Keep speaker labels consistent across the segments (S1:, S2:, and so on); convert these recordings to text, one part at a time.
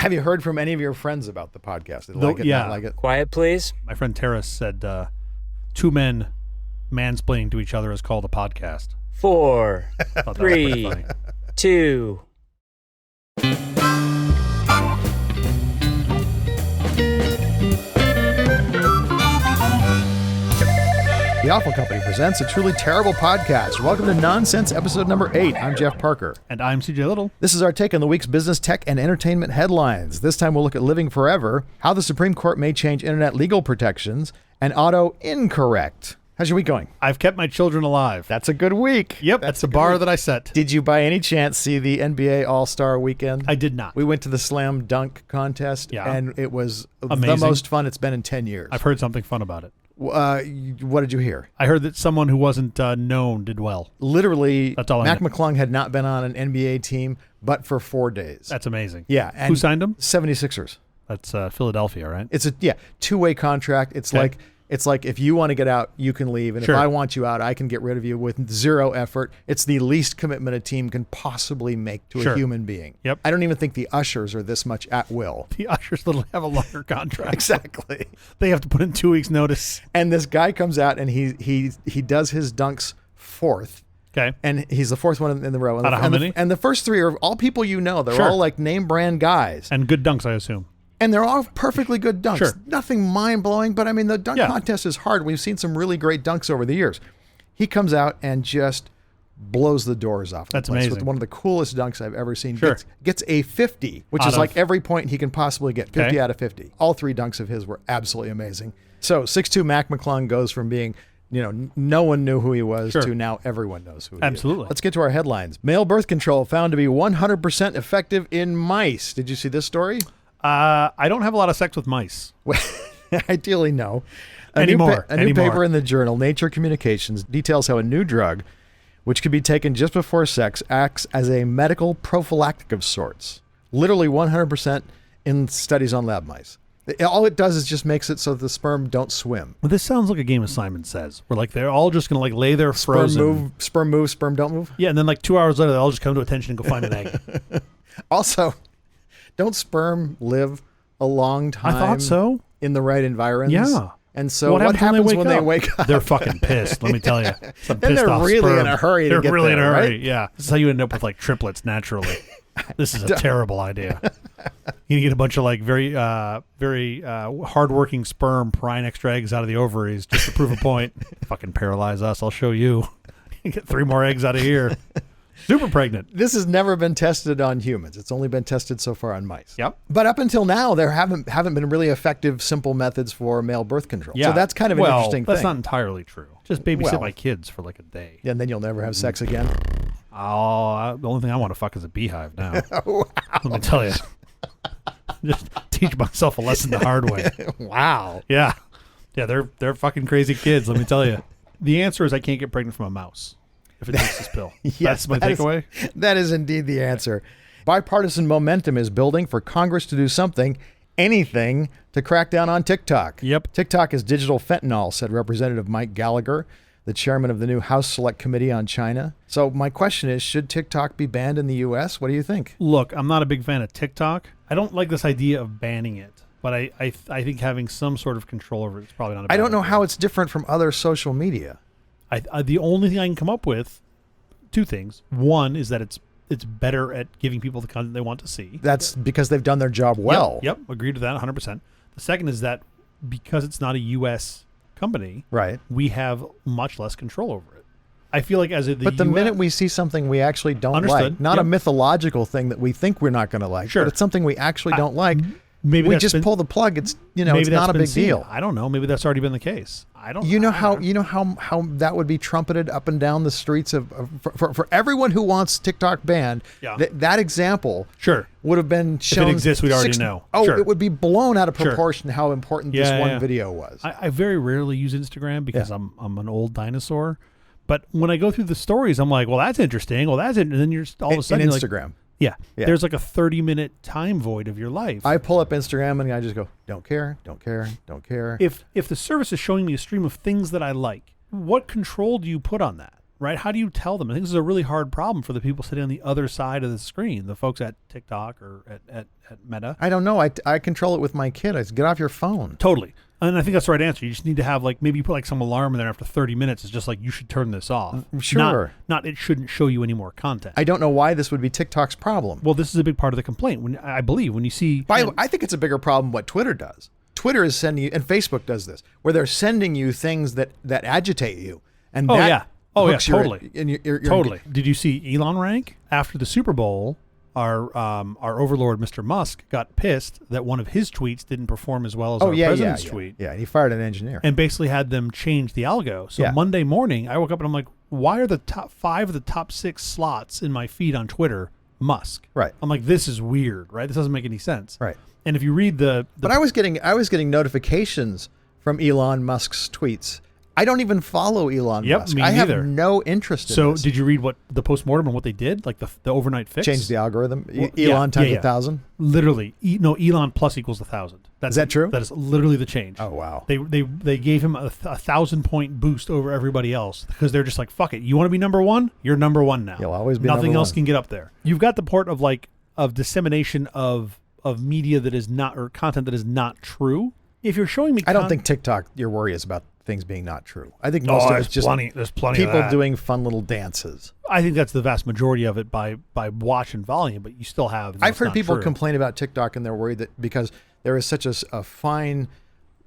S1: Have you heard from any of your friends about the podcast? Did they like it?
S2: Yeah.
S1: Not like it?
S3: Quiet, please.
S2: My friend Terrace said two men mansplaining to each other is called a podcast.
S3: 4,
S2: Thought that was pretty
S3: 3,
S2: funny.
S3: 2.
S1: The Awful Company presents a truly terrible podcast. Welcome to Nonsense episode number 8. I'm Jeff Parker.
S2: And I'm CJ Little.
S1: This is our take on the week's business, tech, and entertainment headlines. This time we'll look at living forever, how the Supreme Court may change internet legal protections, and auto incorrect. How's your week going?
S2: I've kept my children alive.
S1: That's a good week.
S2: Yep, that's the bar that I set.
S1: Did you by any chance see the NBA All-Star Weekend?
S2: I did not.
S1: We went to the slam dunk contest,
S2: Yeah.
S1: and it was
S2: Amazing.
S1: the most fun it's been in 10 years.
S2: I've heard something fun about it.
S1: What did you hear?
S2: I heard that someone who wasn't known did well.
S1: Literally,
S2: That's all I
S1: Mac
S2: know.
S1: McClung had not been on an NBA team but for 4 days.
S2: That's amazing.
S1: Yeah. And
S2: Who signed him?
S1: 76ers.
S2: That's Philadelphia, right?
S1: It's a two-way contract. It's
S2: Okay.
S1: like if you want to get out, you can leave, and
S2: Sure.
S1: if I want you out, I can get rid of you with zero effort. It's the least commitment a team can possibly make to
S2: Sure.
S1: a human being.
S2: Yep.
S1: I don't even think the Ushers are this much at will.
S2: The Ushers literally have a longer contract.
S1: Exactly.
S2: They have to put in 2 weeks' notice.
S1: And this guy comes out and he does his dunks fourth.
S2: Okay.
S1: And he's the fourth one in the row. And
S2: Out of how many?
S1: And the first three are all people you know. They're
S2: Sure.
S1: all like name brand guys.
S2: And good dunks, I assume.
S1: And they're all perfectly good dunks.
S2: Sure.
S1: Nothing mind-blowing, but I mean, the dunk
S2: Yeah.
S1: contest is hard. We've seen some really great dunks over the years. He comes out and just blows the doors off.
S2: That's
S1: the place
S2: amazing.
S1: With one of the coolest dunks I've ever seen.
S2: Sure.
S1: Gets a 50, which
S2: Out
S1: is like
S2: of-
S1: every point he can possibly get. 50
S2: Okay.
S1: out of 50. All three dunks of his were absolutely amazing. So 6'2" Mac McClung goes from being, no one knew who he was
S2: Sure.
S1: to now everyone knows who he is.
S2: Absolutely.
S1: Let's get to our headlines. Male birth control found to be 100% effective in mice. Did you see this story?
S2: I don't have a lot of sex with mice.
S1: Well, ideally, no. A
S2: Anymore.
S1: new paper in the journal Nature Communications details how a new drug, which could be taken just before sex, acts as a medical prophylactic of sorts. Literally 100% in studies on lab mice. All it does is just makes it so the sperm don't swim.
S2: Well, this sounds like a game of Simon Says, where like they're all just gonna like lay there frozen.
S1: Sperm move, sperm don't move.
S2: Yeah, and then like 2 hours later, they all just come to attention and go find an egg.
S1: Also, don't sperm live a long time?
S2: I thought so.
S1: In the right environments?
S2: Yeah.
S1: And so what happens when they wake up?
S2: They're fucking pissed. Let me tell you. Some
S1: And they're
S2: pissed off
S1: really
S2: sperm.
S1: in a hurry to
S2: They're
S1: get
S2: really in a
S1: there,
S2: hurry.
S1: right?
S2: Yeah. This is how you end up with like triplets naturally. This is a terrible idea. You get a bunch of like very hardworking sperm prying extra eggs out of the ovaries just to prove a point. Fucking paralyze us. I'll show you. You get 3 more eggs out of here. Super pregnant.
S1: This has never been tested on humans. It's only been tested so far on mice.
S2: Yep.
S1: But up until now, there haven't been really effective, simple methods for male birth control.
S2: Yeah.
S1: So that's kind of an interesting
S2: that's
S1: thing.
S2: not entirely true. Just babysit
S1: Well.
S2: my kids for like a day.
S1: And then you'll never have sex again.
S2: Oh, the only thing I want to fuck is a beehive now. Let me tell you. Just teach myself a lesson the hard way.
S1: Wow.
S2: Yeah. Yeah, they're fucking crazy kids, let me tell you. The answer is I can't get pregnant from a mouse if it takes this pill.
S1: Yes,
S2: That's my
S1: that is-
S2: takeaway.
S1: That is indeed the answer. Bipartisan momentum is building for Congress to do something, anything, to crack down on TikTok.
S2: Yep.
S1: TikTok is digital fentanyl, said Representative Mike Gallagher, the chairman of the new House Select Committee on China. So my question is, should TikTok be banned in the U.S.? What do you think?
S2: Look, I'm not a big fan of TikTok. I don't like this idea of banning it, but I think having some sort of control over it is probably not a bad
S1: I don't know
S2: idea.
S1: how it's different from other social media.
S2: The only thing I can come up with, 2 things. One is that it's better at giving people the content they want to see.
S1: That's because they've done their job well.
S2: Yep, agreed with that 100%. The second is that because it's not a U.S. company,
S1: Right.
S2: we have much less control over it. I feel like
S1: But the minute we see something we actually don't
S2: Understood.
S1: like, not a
S2: Yep.
S1: mythological thing that we think we're not going to like,
S2: Sure.
S1: but it's something we actually don't like,
S2: maybe
S1: we
S2: that's
S1: just
S2: been-
S1: pull the plug. It's it's
S2: maybe
S1: not
S2: that's
S1: a
S2: been
S1: big
S2: seen.
S1: deal.
S2: I don't know. Maybe that's already been the case. I don't.
S1: You know
S2: I don't
S1: how that would be trumpeted up and down the streets for everyone who wants TikTok banned.
S2: Yeah.
S1: That example
S2: Sure.
S1: would have been shown.
S2: exists, we'd already know.
S1: Oh,
S2: Sure.
S1: it would be blown out of
S2: Sure.
S1: proportion how important this one video was.
S2: I very rarely use Instagram because
S1: Yeah.
S2: I'm an old dinosaur. But when I go through the stories, I'm like, well, that's interesting. Well, that's it. And then you're all of a sudden
S1: in
S2: you're like,
S1: Instagram.
S2: yeah,
S1: Yeah.
S2: there's like a 30-minute time void of your life.
S1: I pull up Instagram and I just go, don't care, don't care, don't care.
S2: If the service is showing me a stream of things that I like, what control do you put on that? right? How do you tell them? I think this is a really hard problem for the people sitting on the other side of the screen, the folks at TikTok or at Meta.
S1: I don't know. I control it with my kid. I said, get off your phone.
S2: Totally. And I think that's the right answer. You just need to have, like, maybe you put like some alarm in there after 30 minutes. It's just like, you should turn this off.
S1: Sure.
S2: Not it shouldn't show you any more content.
S1: I don't know why this would be TikTok's problem.
S2: Well, this is a big part of the complaint. When I believe when you see,
S1: By the way, I think it's a bigger problem what Twitter does. Twitter is sending you, and Facebook does this, where they're sending you things that agitate you. And
S2: Oh,
S1: that
S2: yeah. Oh, yeah,
S1: hooks your-
S2: totally.
S1: and you're
S2: totally. Did you see Elon rank after the Super Bowl? Our overlord, Mr. Musk, got pissed that one of his tweets didn't perform as well as our president's tweet.
S1: Yeah, and he fired an engineer.
S2: And basically had them change the algo. So
S1: Yeah.
S2: Monday morning, I woke up and I'm like, why are the top 5 of the top 6 slots in my feed on Twitter Musk?
S1: Right.
S2: I'm like, this is weird, right? This doesn't make any sense.
S1: Right.
S2: And if you read the
S1: But I was getting notifications from Elon Musk's tweets. I don't even follow Elon
S2: Yep,
S1: Musk.
S2: me
S1: I have
S2: neither.
S1: no interest in
S2: so
S1: this.
S2: did you read what the postmortem and what they did? Like the overnight fix?
S1: Change the algorithm?
S2: Well,
S1: Elon times
S2: yeah.
S1: 1,000?
S2: Literally. Elon plus equals 1,000.
S1: Is that true?
S2: That is literally the change.
S1: Oh, wow.
S2: They gave him a 1,000-point boost over everybody else because they're just like, fuck it. You want to be number one? You're number one now.
S1: You'll always be
S2: Nothing
S1: number
S2: else
S1: one.
S2: can get up there. You've got the part of dissemination of media that is not, or content that is not true. If you're showing me,
S1: I don't think TikTok, your worry is about things being not true. I think most of
S2: there's
S1: it's just
S2: there's plenty
S1: people
S2: of that.
S1: doing fun little dances.
S2: I think that's the vast majority of it by watch and volume, but you still have.
S1: I've heard people complain about TikTok and they're worried that because there is such a fine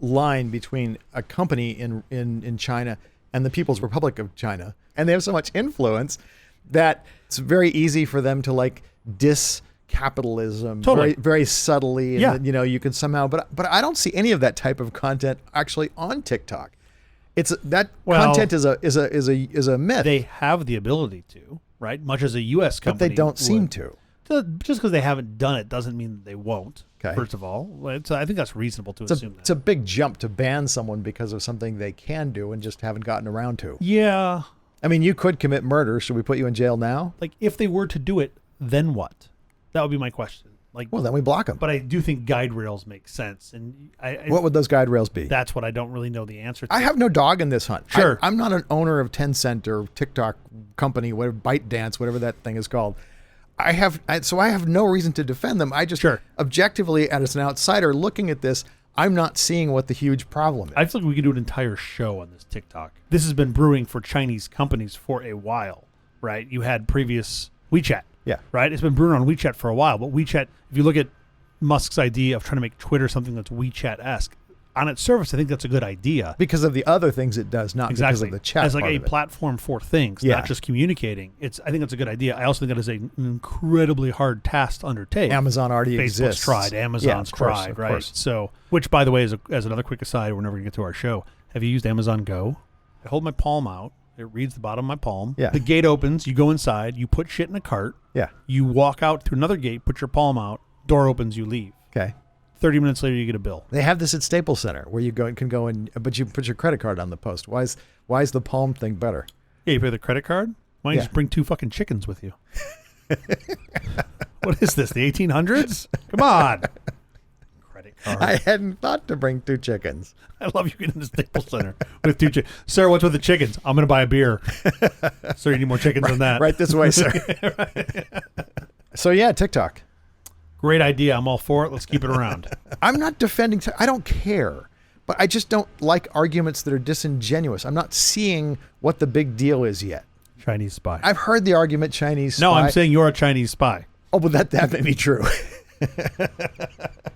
S1: line between a company in China and the People's Republic of China, and they have so much influence that it's very easy for them to like diss capitalism
S2: Totally.
S1: very, very subtly, and
S2: Yeah.
S1: then, you can somehow. But I don't see any of that type of content actually on TikTok. It's that
S2: Well,
S1: content is a myth,
S2: They have the ability to, right? Much as a U.S.
S1: but
S2: company
S1: they don't seem
S2: would.
S1: to.
S2: Just because they haven't done it doesn't mean that they won't.
S1: Okay.
S2: First of all, I think that's reasonable to
S1: It's
S2: assume
S1: it's a
S2: that.
S1: big jump to ban someone because of something they can do and just haven't gotten around to.
S2: Yeah,
S1: I mean, you could commit murder. Should we put you in jail now?
S2: like if they were to do it, then what? That would be my question. Like,
S1: Well, then we block them.
S2: but I do think guide rails make sense, and
S1: What would those guide rails be?
S2: that's what I don't really know the answer to.
S1: I have no dog in this hunt.
S2: Sure.
S1: I'm not an owner of Tencent or TikTok company, whatever, ByteDance, whatever that thing is called. I have no reason to defend them. I just
S2: Sure.
S1: objectively, as an outsider looking at this, I'm not seeing what the huge problem is.
S2: I feel like we could do an entire show on this TikTok. This has been brewing for Chinese companies for a while, right? You had previous WeChat.
S1: Yeah.
S2: Right? It's been brewing on WeChat for a while, but WeChat, if you look at Musk's idea of trying to make Twitter something that's WeChat-esque, on its surface, I think that's a good idea.
S1: Because of the other things it does, not because
S2: Exactly.
S1: of the chat
S2: As like
S1: part
S2: a
S1: of it.
S2: platform for things,
S1: Yeah.
S2: not just communicating. I think that's a good idea. I also think that is an incredibly hard task to undertake.
S1: Amazon already
S2: Facebook's
S1: exists.
S2: tried,
S1: Yeah,
S2: Amazon's
S1: of course,
S2: tried,
S1: of
S2: right?
S1: course.
S2: So, which by the way, as another quick aside, we're never gonna get to our show. Have you used Amazon Go? I hold my palm out. It reads the bottom of my palm.
S1: Yeah.
S2: The gate opens. You go inside. You put shit in a cart.
S1: Yeah.
S2: You walk out to another gate. Put your palm out. Door opens. You leave.
S1: Okay.
S2: 30 minutes later, you get a bill.
S1: They have this at Staples Center where you can go in, but you put your credit card on the post. Why is the Palm thing better?
S2: Yeah, you pay the credit card. Why don't you
S1: Yeah.
S2: just bring 2 fucking chickens with you? What is this? The 1800s? Come on. Credit card.
S1: I hadn't thought to bring 2 chickens.
S2: I love you getting to Staples Center with 2 chickens. Sir, what's with the chickens? I'm going to buy a beer. Sir, you need more chickens than that.
S1: Right this way, sir. So yeah, TikTok.
S2: Great idea. I'm all for it. Let's keep it around.
S1: I'm not defending. I don't care, but I just don't like arguments that are disingenuous. I'm not seeing what the big deal is yet.
S2: Chinese spy.
S1: I've heard the argument Chinese.
S2: No,
S1: spy.
S2: I'm saying you're a Chinese spy.
S1: Oh, but that may be true.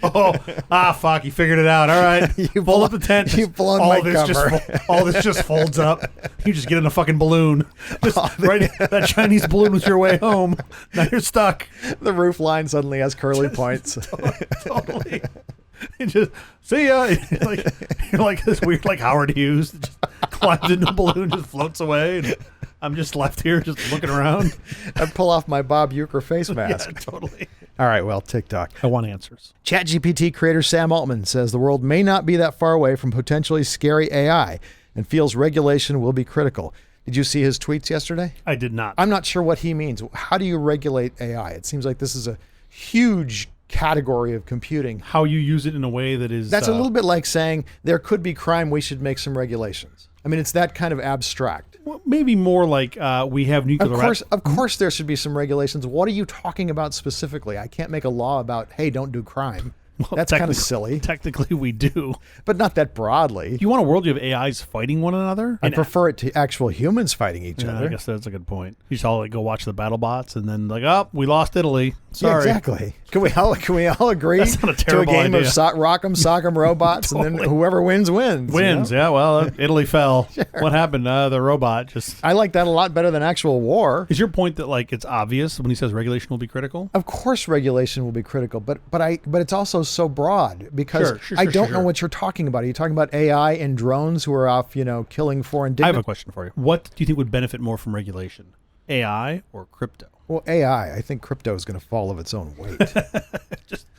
S2: Fuck! You figured it out. All right,
S1: You
S2: fold up the tent.
S1: you've blown
S2: all
S1: my
S2: this
S1: cover.
S2: all this just folds up. You just get in a fucking balloon. Just right, that Chinese balloon was your way home. Now you're stuck.
S1: The roof line suddenly has curly points.
S2: Totally. You just see ya. You're like this weird, like Howard Hughes, that just climbs into a balloon, just floats away, and I'm just left here, just looking around.
S1: I pull off my Bob Uecker face mask.
S2: Yeah, totally.
S1: All right, well, TikTok.
S2: I want answers.
S1: ChatGPT creator Sam Altman says the world may not be that far away from potentially scary AI and feels regulation will be critical. Did you see his tweets yesterday?
S2: I did not.
S1: I'm not sure what he means. How do you regulate AI? It seems like this is a huge category of computing.
S2: How you use it in a way that is
S1: That's a little bit like saying there could be crime, we should make some regulations. I mean, it's that kind of abstract.
S2: Well, maybe more like we have nuclear.
S1: Of course, there should be some regulations. What are you talking about specifically? I can't make a law about, hey, don't do crime. That's kind of silly,
S2: Technically, we do.
S1: but not that broadly.
S2: You want a world you have AIs fighting one another?
S1: I prefer it to actual humans fighting each
S2: Yeah,
S1: other.
S2: I guess that's a good point. You just all like go watch the battle bots and then like, oh, we lost Italy.
S1: Yeah,
S2: Sorry.
S1: exactly. Can we all agree
S2: That's not a
S1: to a
S2: terrible
S1: game
S2: idea.
S1: of Rock'em Sock'em Robots, and then whoever wins wins? you
S2: Wins.
S1: know?
S2: Yeah. Well, Italy fell. What happened? The robot just.
S1: I like that a lot better than actual war.
S2: Is your point that like it's obvious when he says regulation will be critical?
S1: Of course, regulation will be critical, but it's also so broad because
S2: Sure,
S1: I don't know
S2: sure.
S1: what you're talking about. Are you talking about AI and drones who are off, killing for
S2: I have
S1: indignant?
S2: a question for you. What do you think would benefit more from regulation, AI or crypto?
S1: Well, AI. I think crypto is going to fall of its own weight.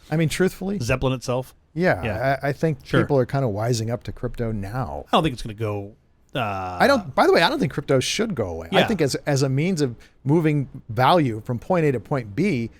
S1: I mean, truthfully,
S2: Zeppelin itself?
S1: yeah.
S2: Yeah.
S1: I think
S2: Sure.
S1: people are kind of wising up to crypto now.
S2: I don't think it's going to go.
S1: I don't. By the way, I don't think crypto should go away. I
S2: Yeah.
S1: think as a means of moving value from point A to point B,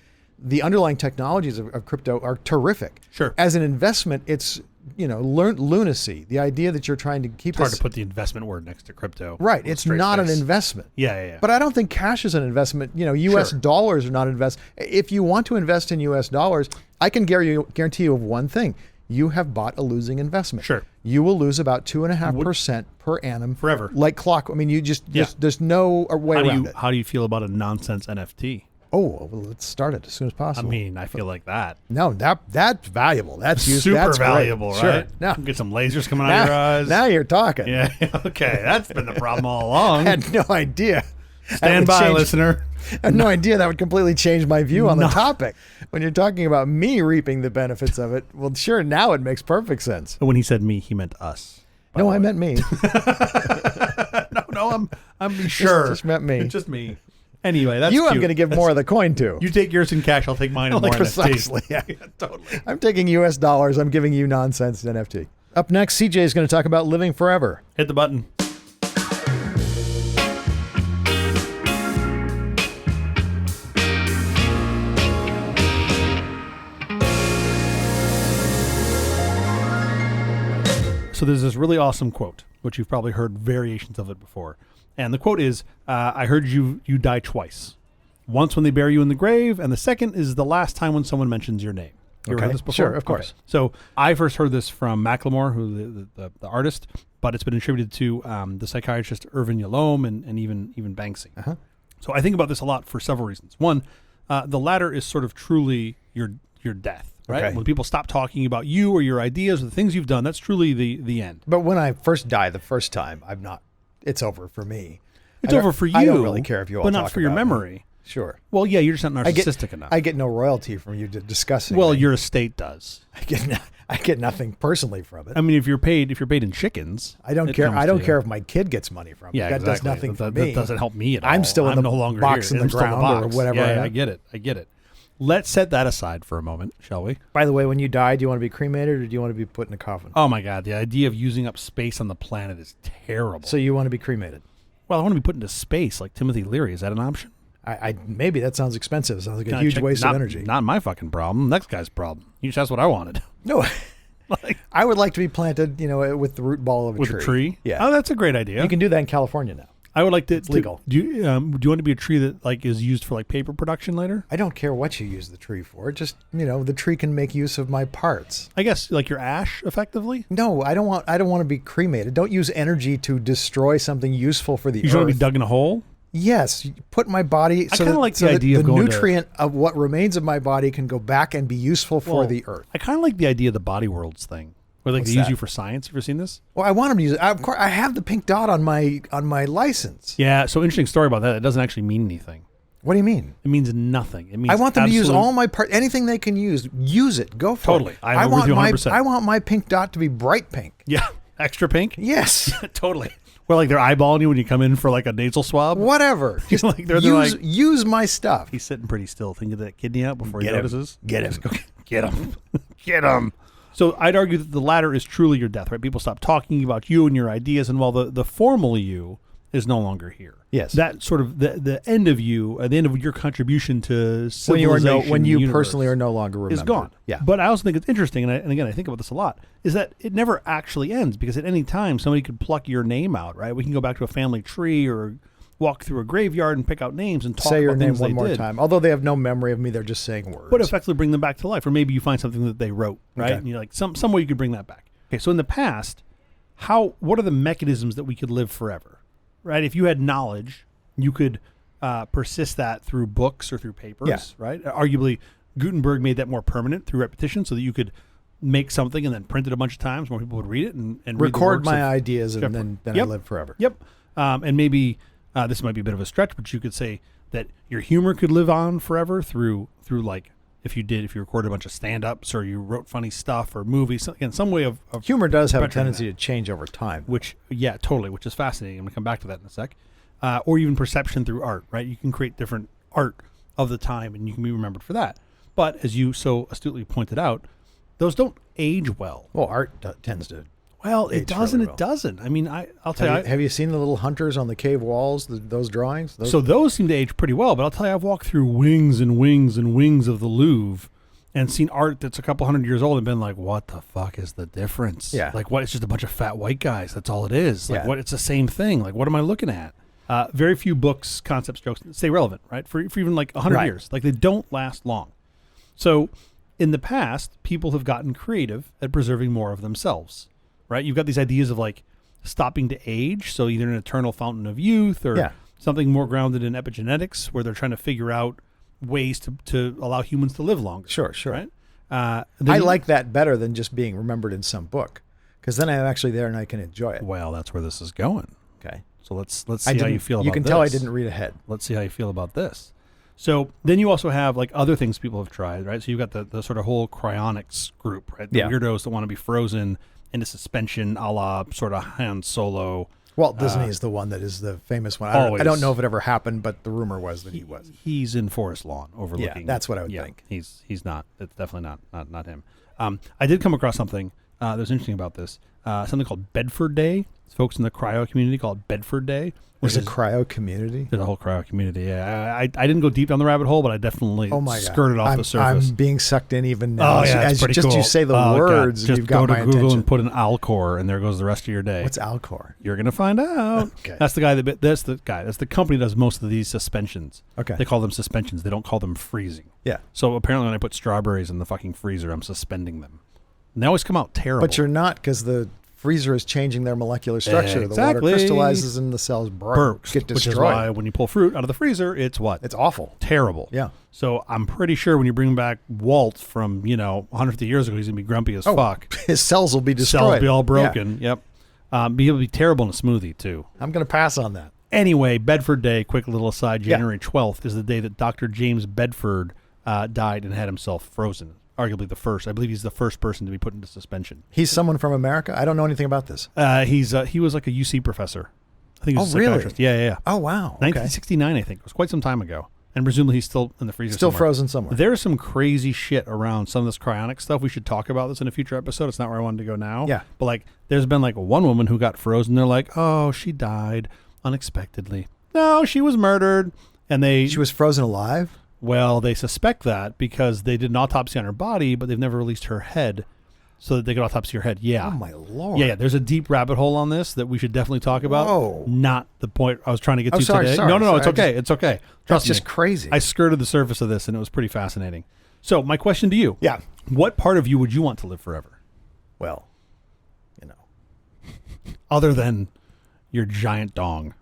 S1: the underlying technologies of crypto are terrific.
S2: Sure.
S1: As an investment, it's lunacy. The idea that you're trying to keep
S2: It's hard
S1: this
S2: to put the investment word next to crypto.
S1: right.
S2: with a
S1: It's
S2: straight
S1: not an
S2: face.
S1: investment.
S2: Yeah.
S1: But I don't think cash is an investment. U.S.
S2: Sure.
S1: dollars are not invest. If you want to invest in U.S. dollars, I can guarantee you of one thing: you have bought a losing investment.
S2: Sure.
S1: You will lose about 2.5% per annum
S2: Forever.
S1: like clock. I mean, you just there's no way around it.
S2: How do you feel about a nonsense NFT?
S1: Oh, well, let's start it as soon as
S2: I
S1: possible.
S2: mean, I feel like that.
S1: No, that's valuable. That's
S2: Super
S1: that's great.
S2: valuable,
S1: Sure.
S2: right?
S1: Now,
S2: Get some lasers coming out of your eyes.
S1: now you're talking.
S2: Yeah. Okay. That's been the problem all along.
S1: I had no idea. That
S2: Stand
S1: would
S2: by,
S1: change-
S2: listener.
S1: I had no idea that would completely change my view on the topic. When you're talking about me reaping the benefits of it, well, sure, now it makes perfect sense.
S2: When he said me, he meant us.
S1: No, I meant me.
S2: No, I'm sure.
S1: just meant me.
S2: Just me. Anyway, that's
S1: I'm
S2: cute.
S1: going to give more of the coin to.
S2: You take yours in cash, I'll take mine in more NFT.
S1: Precisely. Yeah.
S2: Totally.
S1: I'm taking U.S. dollars. I'm giving you nonsense NFT. Up next, CJ is going to talk about living forever.
S2: Hit the button. So there's this really awesome quote, which you've probably heard variations of it before. And the quote is, I heard you die twice. Once when they bury you in the grave, and the second is the last time when someone mentions your name. You ever
S1: Okay.
S2: heard this before?
S1: Sure, of course.
S2: Okay. So I first heard this from Macklemore, who the artist, but it's been attributed to the psychiatrist Irvin Yalom and even Banksy.
S1: Uh-huh.
S2: So I think about this a lot for several reasons. One, the latter is sort of truly your death, right?
S1: Okay.
S2: When people stop talking about you or your ideas or the things you've done, that's truly the end.
S1: But when I first die the first time, it's over for me.
S2: It's
S1: I don't-
S2: over for you.
S1: I don't really care if you all
S2: but not
S1: talk
S2: for your
S1: about me.
S2: memory.
S1: Sure.
S2: Well, yeah, you're just not
S1: I get
S2: narcissistic enough.
S1: I get no royalty from you discussing.
S2: well,
S1: me.
S2: your estate does.
S1: I get nothing personally from it.
S2: I mean, if you're paid in chickens,
S1: I don't
S2: it
S1: care.
S2: comes
S1: I
S2: to
S1: don't
S2: you.
S1: care if my kid gets money from it.
S2: Yeah,
S1: that
S2: exactly.
S1: does nothing for
S2: that,
S1: me.
S2: That doesn't help me at all.
S1: I'm still in the
S2: no longer
S1: box
S2: here.
S1: in the
S2: I'm still in
S1: ground or
S2: box.
S1: whatever.
S2: Yeah, I get it. Let's set that aside for a moment, shall we?
S1: By the way, when you die, do you want to be cremated or do you want to be put in a coffin?
S2: Oh my God, the idea of using up space on the planet is terrible.
S1: So you want to be cremated?
S2: Well, I want to be put into space like Timothy Leary. Is that an option?
S1: I maybe that sounds expensive. Sounds like
S2: Can
S1: a
S2: I
S1: huge
S2: check-
S1: waste
S2: not,
S1: of energy.
S2: Not my fucking problem. Next guy's problem. You just asked what I wanted.
S1: No,
S2: Like,
S1: I would like to be planted, with the root ball of a
S2: with
S1: tree.
S2: a tree?
S1: Yeah.
S2: Oh, that's a great idea.
S1: You can do that in California now.
S2: I would like to.
S1: It's legal.
S2: Do you want to be a tree that like is used for like paper production later?
S1: I don't care what you use the tree for. Just, the tree can make use of my parts.
S2: I guess like your ash, effectively.
S1: No, I don't want to be cremated. Don't use energy to destroy something useful for the
S2: You just want to
S1: earth.
S2: be dug in a hole.
S1: Yes, put my body.
S2: I kinda like the
S1: that
S2: idea of
S1: the
S2: going to-
S1: nutrient of what remains of my body can go back and be useful for
S2: Well,
S1: the earth.
S2: I kind of like the idea of the Body Worlds thing, where like
S1: What's
S2: they use
S1: that?
S2: you for science. Have you ever seen this?
S1: Well, I want them to use it. Of course, I have the pink dot on my license.
S2: Yeah. So interesting story about that. It doesn't actually mean anything.
S1: What do you mean?
S2: It means nothing. It means
S1: I want them to use
S2: absolute-
S1: all my part. Anything they can use it. Go for
S2: Totally.
S1: it.
S2: I agree with
S1: want
S2: you
S1: my
S2: 100%.
S1: I want my pink dot to be bright pink.
S2: Yeah. Extra pink.
S1: Yes.
S2: Totally. Where like they're eyeballing you when you come in for like a nasal swab.
S1: Whatever. Just
S2: Like, they're
S1: use
S2: like-
S1: use my stuff.
S2: He's sitting pretty still, thinking that kidney out before he
S1: Get him.
S2: notices.
S1: Get him.
S2: Just go, get him. Get him. So I'd argue that the latter is truly your death, right? People stop talking about you and your ideas, and while the formal you is no longer here.
S1: Yes.
S2: That sort of the end of you, at the end of your contribution to civilization,
S1: when you
S2: universe
S1: personally are no longer remembered.
S2: is gone.
S1: Yeah.
S2: But I also think it's interesting, and again, I think about this a lot, is that it never actually ends, because at any time somebody could pluck your name out, right? We can go back to a family tree or walk through a graveyard and pick out names and talk
S1: Say your
S2: about
S1: name
S2: things
S1: one
S2: they
S1: more
S2: did.
S1: time. Although they have no memory of me, they're just saying words.
S2: But effectively bring them back to life. Or maybe you find something that they wrote, right?
S1: Okay.
S2: And you're like, some way you could bring that back. Okay, so in the past, what are the mechanisms that we could live forever, right? If you had knowledge, you could persist that through books or through papers,
S1: Yeah.
S2: right? Arguably, Gutenberg made that more permanent through repetition, so that you could make something and then print it a bunch of times. More people would read it and read the
S1: record
S2: works
S1: my
S2: of
S1: ideas, and
S2: Jeff-
S1: then I
S2: Yep.
S1: live forever.
S2: Yep. And maybe this might be a bit of a stretch, but you could say that your humor could live on forever through like if you recorded a bunch of stand-ups or you wrote funny stuff or movies, again, some way of
S1: Humor does have a
S2: perpetuating
S1: tendency to change over time.
S2: which, yeah, totally, which is fascinating. I'm going to come back to that in a sec. Or even perception through art, right? You can create different art of the time and you can be remembered for that. But as you so astutely pointed out, those don't age well.
S1: Well, art tends to.
S2: Well, it
S1: Age
S2: doesn't.
S1: really well.
S2: It doesn't. I mean, I'll tell you.
S1: Have you seen the little hunters on the cave walls? Those drawings.
S2: So those seem to age pretty well, but I'll tell you, I've walked through wings and wings and wings of the Louvre and seen art that's a couple hundred years old and been like, what the fuck is the difference?
S1: Yeah.
S2: Like, what? It's just a bunch of fat white guys. That's all it is. Like,
S1: Yeah.
S2: what? It's the same thing. Like, what am I looking at? Very few books, concepts, jokes stay relevant, right? For even like 100
S1: Right.
S2: years. Like, they don't last long. So in the past, people have gotten creative at preserving more of themselves, right? You've got these ideas of like stopping to age. So either an eternal fountain of youth or
S1: Yeah.
S2: something more grounded in epigenetics where they're trying to figure out ways to allow humans to live longer.
S1: Sure.
S2: Right?
S1: I
S2: Then-
S1: like that better than just being remembered in some book, because then I'm actually there and I can enjoy it.
S2: Well, that's where this is going.
S1: Okay.
S2: So let's see how you feel about this.
S1: You can tell I didn't read ahead.
S2: Let's see how you feel about this. So then you also have like other things people have tried, right? So you've got the sort of whole cryonics group, right? The
S1: Yeah.
S2: weirdos that want to be frozen into suspension, a la sort of Han Solo.
S1: Walt Disney is the one that is the famous one. I
S2: Always.
S1: don't know if it ever happened, but the rumor was that he was.
S2: He's in Forest Lawn overlooking.
S1: that's what I would
S2: yeah,
S1: think.
S2: He's not. It's definitely not him. I did come across something that was interesting about this. Something called Bedford Day. It's folks in the cryo community call it Bedford Day.
S1: There's a
S2: which is-
S1: cryo community.
S2: There's a whole cryo community. Yeah, I didn't go deep down the rabbit hole, but I definitely
S1: Oh my god!
S2: skirted off the surface.
S1: I'm being sucked in even now.
S2: Oh yeah,
S1: as
S2: it's pretty
S1: just
S2: cool.
S1: you say the
S2: Oh, God.
S1: words,
S2: Just
S1: you've
S2: go
S1: got
S2: to
S1: my
S2: Google
S1: attention.
S2: and put in Alcor, and there goes the rest of your day.
S1: What's Alcor?
S2: You're gonna find out.
S1: Okay.
S2: That's the guy that's the company that does most of these suspensions.
S1: Okay.
S2: They call them suspensions. They don't call them freezing.
S1: Yeah,
S2: So apparently, when I put strawberries in the fucking freezer, I'm suspending them. And they always come out terrible.
S1: but you're not, because the freezer is changing their molecular structure. The water
S2: Exactly.
S1: crystallizes and the cells
S2: burps,
S1: get
S2: which is
S1: destroyed.
S2: why when you pull fruit out of the freezer, it's what?
S1: It's awful.
S2: Terrible.
S1: Yeah.
S2: So I'm pretty sure when you bring back Walt from 150 years ago, he's gonna be grumpy as fuck.
S1: His cells will be destroyed.
S2: Cells will be all
S1: Yeah.
S2: broken. Yep. He'll be terrible in a smoothie too.
S1: I'm going to pass on that.
S2: Anyway, Bedford Day, quick little aside,
S1: Yeah.
S2: January 12th is the day that Dr. James Bedford died and had himself frozen. Arguably the first. I believe he's the first person to be put into suspension.
S1: He's someone from America. I don't know anything about this.
S2: He was like a UC professor. I think he was
S1: Oh,
S2: a
S1: really?
S2: psychiatrist. Yeah.
S1: Oh wow! Okay.
S2: 1969, I think. It was quite some time ago. And presumably he's still in the freezer
S1: Still
S2: somewhere.
S1: frozen somewhere.
S2: There's some crazy shit around some of this cryonic stuff. We should talk about this in a future episode. It's not where I wanted to go now.
S1: Yeah.
S2: But like, there's been like one woman who got frozen. They're like, oh, she died unexpectedly. No, she was murdered. And
S1: She was frozen alive.
S2: well, they suspect that because they did an autopsy on her body, but they've never released her head so that they could autopsy her head. Yeah.
S1: Oh my lord!
S2: Yeah. There's a deep rabbit hole on this that we should definitely talk about.
S1: Whoa.
S2: Not the point I was trying to get
S1: Oh,
S2: to
S1: sorry,
S2: today.
S1: sorry,
S2: No, it's
S1: sorry.
S2: okay. It's okay.
S1: That's
S2: Trust
S1: just
S2: me.
S1: crazy.
S2: I skirted the surface of this and it was pretty fascinating. So my question to you.
S1: yeah.
S2: What part of you would you want to live forever?
S1: Well,
S2: Other than your giant dong.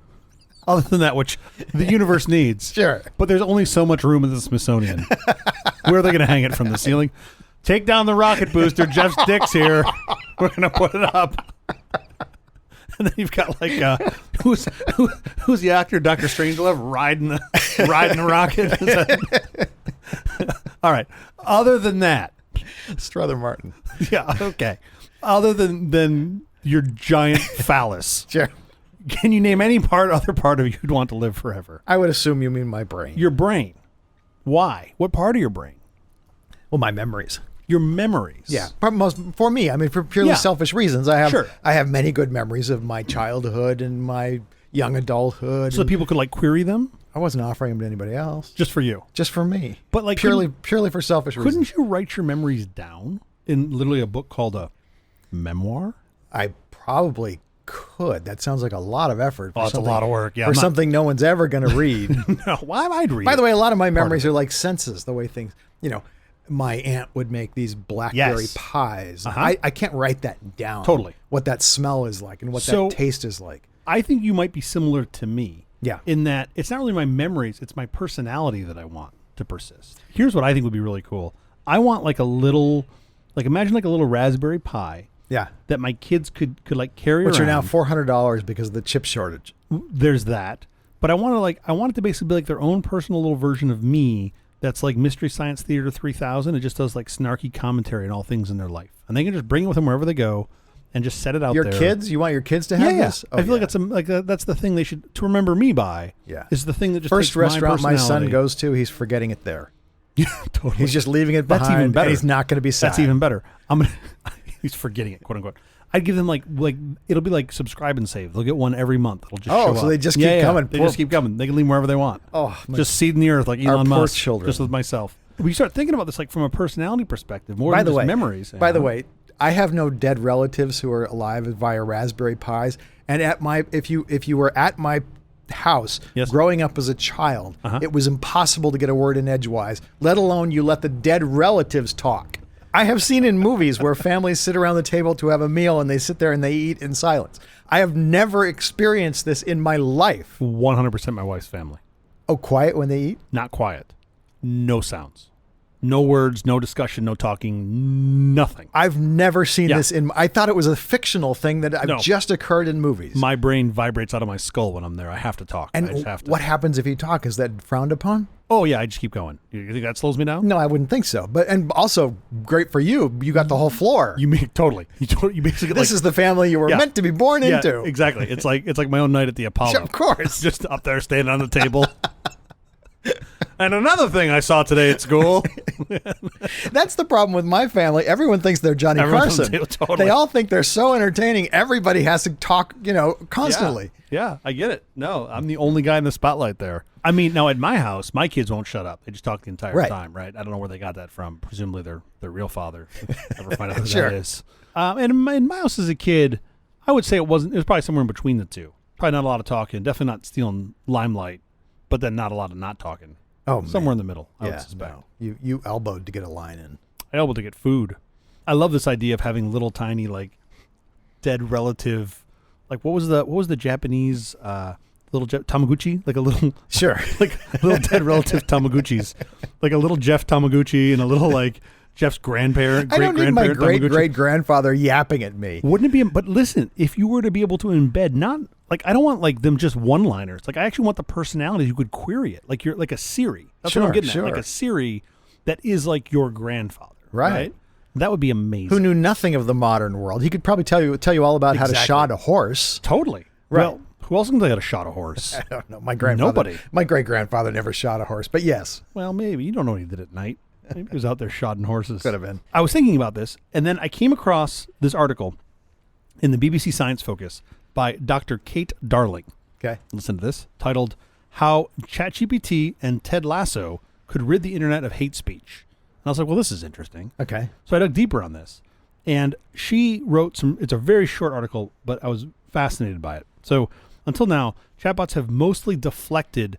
S2: Other than that, which the universe needs.
S1: Sure.
S2: But there's only so much room in the Smithsonian. Where are they going to hang it from the ceiling? Take down the rocket booster. Jeff's dick's here. We're going to put it up. And then you've got like who's the actor? Dr. Strangelove riding the rocket. Is that- All right. Other than that,
S1: Strother Martin.
S2: yeah, okay. Other than your giant phallus,
S1: Sure.
S2: can you name any other part of you you'd want to live forever?
S1: I would assume you mean my brain.
S2: Your brain. Why? What part of your brain?
S1: Well, my memories.
S2: Your memories.
S1: Yeah, but for me, I mean, for purely
S2: Yeah.
S1: selfish reasons, I
S2: Sure.
S1: have many good memories of my childhood and my young adulthood.
S2: So that people could like query them
S1: I wasn't offering them to anybody else,
S2: just for you.
S1: just for me.
S2: But like
S1: purely for selfish reasons.
S2: couldn't you write your memories down in literally a book called a memoir?
S1: I probably could. That sounds like a lot of effort.
S2: Oh, it's a lot of work. Yeah,
S1: for something no one's ever going to read.
S2: No, why I'd read.
S1: By the
S2: it.
S1: way, a lot of my memories are like senses. The way things, my aunt would make these blackberry
S2: Yes.
S1: pies.
S2: Uh-huh.
S1: I can't write that down.
S2: Totally.
S1: What that smell is like and what
S2: So-
S1: that taste is like.
S2: I think you might be similar to me.
S1: Yeah.
S2: In that it's not really my memories, it's my personality that I want to persist. Here's what I think would be really cool. I want like a little, like imagine like a little raspberry pie
S1: Yeah.
S2: that my kids could like carry
S1: Which
S2: around.
S1: are now $400 because of the chip shortage.
S2: There's that. But I want it to basically be like their own personal little version of me that's like Mystery Science Theater 3000. It just does like snarky commentary on all things in their life. And they can just bring it with them wherever they go and just set it out
S1: Your
S2: there.
S1: kids? You want your kids to have
S2: Yeah,
S1: this?
S2: I feel like it's that's the thing they should to remember me by.
S1: Yeah.
S2: Is the thing that just
S1: First
S2: takes
S1: restaurant my son
S2: personality.
S1: goes to, he's forgetting it there.
S2: Totally.
S1: He's just leaving it
S2: That's
S1: behind.
S2: even better.
S1: And he's not going to be sad.
S2: That's even better. He's forgetting it, quote unquote. I'd give them like it'll be like subscribe and save. They'll get one every month. It'll just show
S1: so
S2: up.
S1: they just keep coming.
S2: They
S1: Poor-
S2: just keep coming. They can leave wherever they want.
S1: Oh, my-
S2: Just seeding the earth like
S1: Our
S2: Elon
S1: poor
S2: Musk.
S1: children.
S2: Just with myself. We start thinking about this like from a personality perspective, more
S1: By
S2: than
S1: the
S2: just
S1: way,
S2: memories.
S1: By the way, I have no dead relatives who are alive via Raspberry Pis. And if you were at my house
S2: Yes.
S1: growing up as a child,
S2: Uh-huh.
S1: it was impossible to get a word in edgewise, let alone you let the dead relatives talk. I have seen in movies where families sit around the table to have a meal and they sit there and they eat in silence. I have never experienced this in my life.
S2: 100% my wife's family.
S1: Oh, quiet when they eat?
S2: Not quiet. No sounds. No words, no discussion, no talking, nothing.
S1: I've never seen
S2: Yeah.
S1: this I thought it was a fictional thing that
S2: No.
S1: just occurred in movies.
S2: My brain vibrates out of my skull when I'm there. I have to talk. I
S1: And
S2: just have to.
S1: what happens if you talk? Is that frowned upon?
S2: Oh, yeah, I just keep going. You think that slows me down?
S1: No, I wouldn't think so. And also great for you. You got the whole floor.
S2: You mean totally. You basically
S1: This is the family you were
S2: Yeah.
S1: meant to be born
S2: yeah,
S1: into.
S2: exactly. It's like my own night at the Apollo.
S1: Of course.
S2: Just up there standing on the table. And another thing I saw today at school.
S1: That's the problem with my family. Everyone thinks they're Johnny
S2: Everyone's-
S1: Carson.
S2: totally.
S1: They all think they're so entertaining. Everybody has to talk, constantly.
S2: Yeah, I get it. No, I'm the only guy in the spotlight there. I mean, now at my house, my kids won't shut up. They just talk the entire
S1: Right.
S2: time, right? I don't know where they got that from. Presumably their real father. Never find out who
S1: Sure.
S2: that is. And in my house as a kid, I would say it was probably somewhere in between the two. Probably not a lot of talking. Definitely not stealing limelight, but then not a lot of not talking.
S1: Oh, man.
S2: Somewhere in the middle, I
S1: Yeah,
S2: would suspect.
S1: no. You elbowed to get a line in.
S2: I able to get food. I love this idea of having little tiny like dead relative. Like what was the Japanese little Tamaguchi? Like a little
S1: Sure.
S2: like little dead relative Tamaguchis, like a little Jeff Tamaguchi and a little like Jeff's grandparent.
S1: I don't need my
S2: Tamaguchi.
S1: great grandfather yapping at me.
S2: Wouldn't it be? But listen, if you were to be able to embed, not like I don't want like them just one-liners. Like I actually want the personality who could query it. Like you're like a Siri. That's what I'm
S1: Sure,
S2: getting
S1: sure.
S2: at. Like a Siri that is like your grandfather.
S1: Right.
S2: That would be amazing.
S1: Who knew nothing of the modern world. He could probably tell you all about how to
S2: Exactly.
S1: shod a horse.
S2: Totally.
S1: Right.
S2: Well, who else can tell you how to shot a horse?
S1: I don't know. My grandfather.
S2: Nobody.
S1: My great grandfather never shot a horse, but yes,
S2: Well, maybe. You don't know what he did at night. Maybe he was out there shodding horses.
S1: could have been.
S2: I was thinking about this, and then I came across this article in the BBC Science Focus by Dr. Kate Darling.
S1: Okay.
S2: Listen to this, titled How ChatGPT and Ted Lasso Could Rid the Internet of Hate Speech. And I was like, well, this is interesting.
S1: Okay.
S2: So I dug deeper on this. And she wrote it's a very short article, but I was fascinated by it. So until now, chatbots have mostly deflected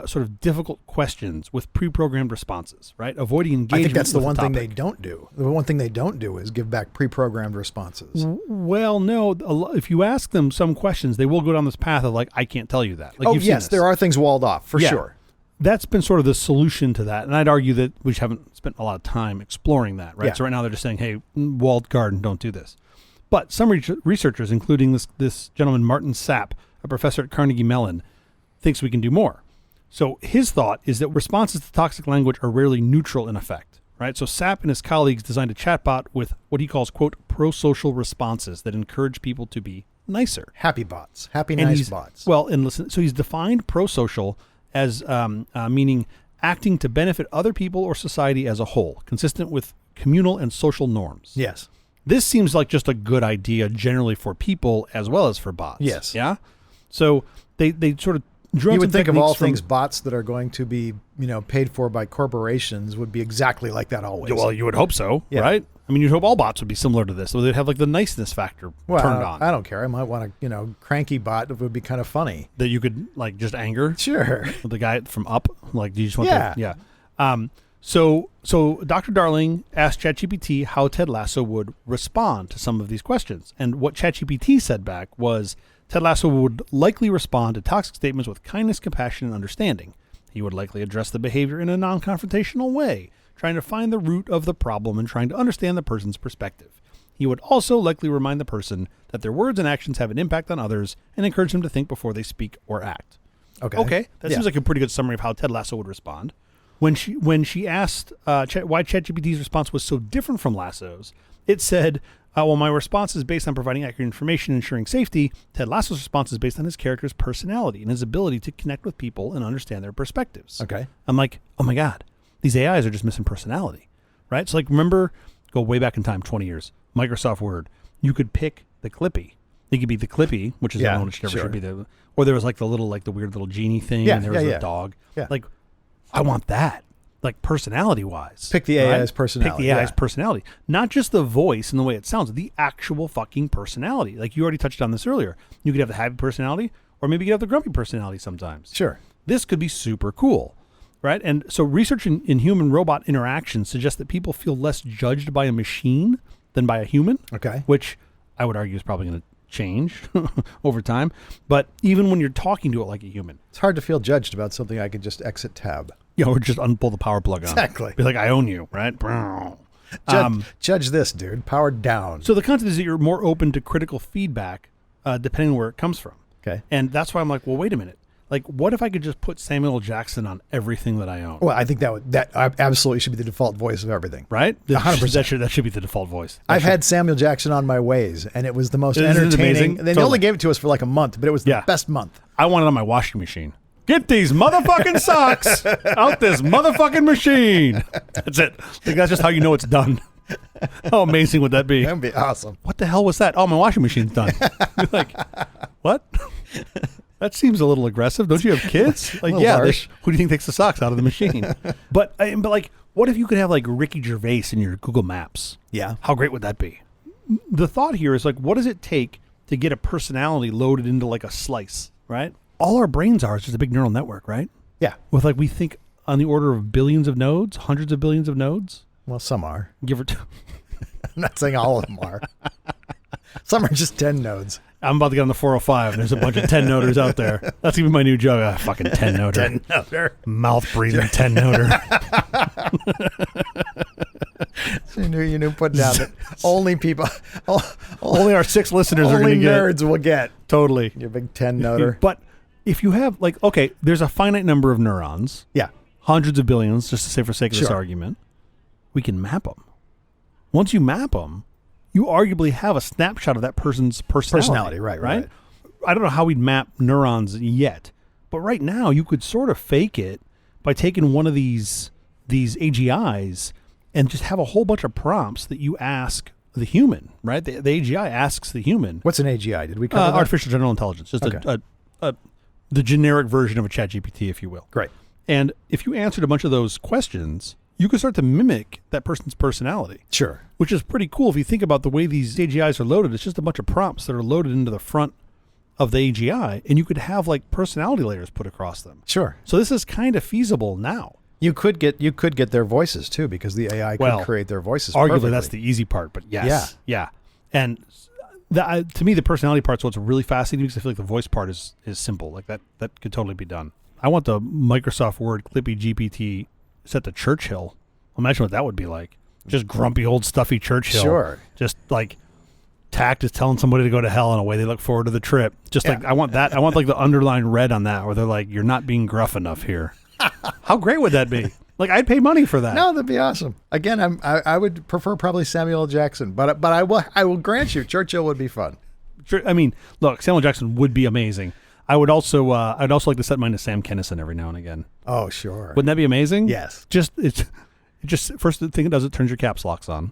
S2: sort of difficult questions with pre-programmed responses, right? Avoiding engagement.
S1: I think that's the
S2: with
S1: one thing they
S2: topic.
S1: don't do. The one thing they don't do is give back pre-programmed responses.
S2: Well, no. If you ask them some questions, they will go down this path of like, I can't tell you that. Like
S1: Oh,
S2: you've seen
S1: yes,
S2: this.
S1: there are things walled off, for
S2: Yeah.
S1: sure.
S2: That's been sort of the solution to that. And I'd argue that we just haven't spent a lot of time exploring that, right?
S1: Yeah.
S2: So right now they're just saying, hey, walled garden, don't do this. But some researchers, including this gentleman, Martin Sapp, a professor at Carnegie Mellon, thinks we can do more. So his thought is that responses to toxic language are rarely neutral in effect, right? So Sapp and his colleagues designed a chatbot with what he calls, quote, pro-social responses that encourage people to be nicer.
S1: Happy bots. Happy,
S2: And
S1: nice
S2: he's-
S1: bots.
S2: Well, and listen, so he's defined pro-social as meaning acting to benefit other people or society as a whole, consistent with communal and social norms.
S1: Yes.
S2: This seems like just a good idea generally for people as well as for bots.
S1: Yes.
S2: Yeah? So they sort of drew on
S1: You would
S2: some
S1: think of all
S2: techniques from-
S1: things, bots that are going to be, paid for by corporations would be exactly like that always.
S2: Well, you would hope so,
S1: Yeah.
S2: right? I mean, you'd hope all bots would be similar to this. So they'd have like the niceness factor turned on.
S1: I don't care. I might want a, cranky bot that would be kind of funny.
S2: That you could like just anger
S1: Sure.
S2: the guy from Up. Like, do you just want
S1: Yeah.
S2: to? Yeah. So Dr. Darling asked ChatGPT how Ted Lasso would respond to some of these questions. And what ChatGPT said back was Ted Lasso would likely respond to toxic statements with kindness, compassion, and understanding. He would likely address the behavior in a non-confrontational way, trying to find the root of the problem and trying to understand the person's perspective. He would also likely remind the person that their words and actions have an impact on others and encourage them to think before they speak or act. Okay. That
S1: Yeah.
S2: seems like a pretty good summary of how Ted Lasso would respond. When she asked why ChatGPT's response was so different from Lasso's, it said, well, my response is based on providing accurate information and ensuring safety. Ted Lasso's response is based on his character's personality and his ability to connect with people and understand their perspectives.
S1: Okay.
S2: I'm like, oh my God, these AIs are just missing personality, right? So like, remember, go way back in time, 20 years, Microsoft Word, you could pick the Clippy. It could be the Clippy, which is the one which never
S1: sure.
S2: should be the, or there was like the little, like the weird little genie thing,
S1: Yeah,
S2: and there was
S1: yeah.
S2: a dog.
S1: Yeah.
S2: Like, I want that, like personality wise.
S1: Pick the AI's personality.
S2: Pick the AI's
S1: yeah.
S2: personality, not just the voice and the way it sounds, the actual fucking personality. Like you already touched on this earlier. You could have the happy personality, or maybe you could have the grumpy personality sometimes.
S1: Sure.
S2: This could be super cool, right? And so research in human-robot interactions suggests that people feel less judged by a machine than by a human,
S1: Okay.
S2: which I would argue is probably going to change over time. But even when you're talking to it like a human,
S1: It's hard to feel judged about something I could just exit tab.
S2: or just unpull the power plug on.
S1: Exactly.
S2: Be like, I own you, right?
S1: Judge this, dude. Powered down.
S2: So the concept is that you're more open to critical feedback depending on where it comes from.
S1: Okay.
S2: And that's why I'm like, well, wait a minute. Like, what if I could just put Samuel L. Jackson on everything that I own?
S1: Well, I think that absolutely should be the default voice of everything.
S2: Right?
S1: 100%.
S2: That should be the default voice.
S1: I've had Samuel Jackson on my ways, and it was the most
S2: Isn't it
S1: entertaining.
S2: amazing?
S1: They
S2: Totally.
S1: only gave it to us for like a month, but it was the
S2: Yeah.
S1: best month.
S2: I want it on my washing machine. Get these motherfucking socks out this motherfucking machine. That's it. Like, that's just how you know it's done. How amazing would that be?
S1: That would be awesome.
S2: What the hell was that? Oh, my washing machine's done. You're like, what? That seems a little aggressive. Don't you have kids? Like,
S1: little
S2: yeah.
S1: harsh.
S2: Who do you think takes the socks out of the machine? But like, what if you could have like Ricky Gervais in your Google Maps?
S1: Yeah.
S2: How great would that be? The thought here is like, what does it take to get a personality loaded into like a slice, right? All our brains are is just a big neural network, right?
S1: Yeah.
S2: With like, we think on the order of billions of nodes, hundreds of billions of nodes,
S1: Well, some are.
S2: give or take.
S1: I'm not saying all of them are. Some are just 10 nodes.
S2: I'm about to get on the 405. There's a bunch of 10 noders out there. That's even my new joke. Ah, fucking 10 noder.
S1: 10 noder.
S2: Mouth breathing 10 noder.
S1: You knew put down that only people,
S2: Only our 6 listeners are
S1: only
S2: going to get.
S1: nerds will get
S2: Totally.
S1: your big 10 noder.
S2: But if you have like, okay, there's a finite number of neurons,
S1: Yeah.
S2: hundreds of billions, just to say for sake of this
S1: Sure.
S2: argument, we can map them. Once you map them, you arguably have a snapshot of that person's personality.
S1: Right.
S2: I don't know how we'd map neurons yet, but right now you could sort of fake it by taking one of these AGIs and just have a whole bunch of prompts that you ask the human, right? The AGI asks the human.
S1: What's an AGI? Did we cover that?
S2: Artificial general intelligence, just
S1: Okay.
S2: the generic version of a ChatGPT, if you will.
S1: Great.
S2: And if you answered a bunch of those questions, you could start to mimic that person's personality,
S1: Sure.
S2: which is pretty cool if you think about the way these AGIs are loaded. It's just a bunch of prompts that are loaded into the front of the AGI, and you could have like personality layers put across them.
S1: Sure.
S2: So this is kind of feasible now.
S1: You could get their voices too, because the AI could create their voices.
S2: Arguably,
S1: perfectly.
S2: that's the easy part, but yes. Yeah. And to me, the personality part's what's really fascinating because I feel like the voice part is simple. Like that could totally be done. I want the Microsoft Word Clippy GPT set to Churchill. Imagine what that would be like. Just grumpy old stuffy Churchill.
S1: Sure.
S2: Just like tact is telling somebody to go to hell in a way they look forward to the trip. Just like I want that. I want like the underlined red on that where they're like, you're not being gruff enough here. How great would that be? Like I'd pay money for that.
S1: No, that'd be awesome. Again, I would prefer probably Samuel L. Jackson, but I will grant you Churchill would be fun.
S2: I mean, look, Samuel Jackson would be amazing. I'd also like to set mine to Sam Kinison every now and again.
S1: Oh, sure.
S2: Wouldn't that be amazing?
S1: Yes.
S2: It just first thing it does, it turns your caps locks on.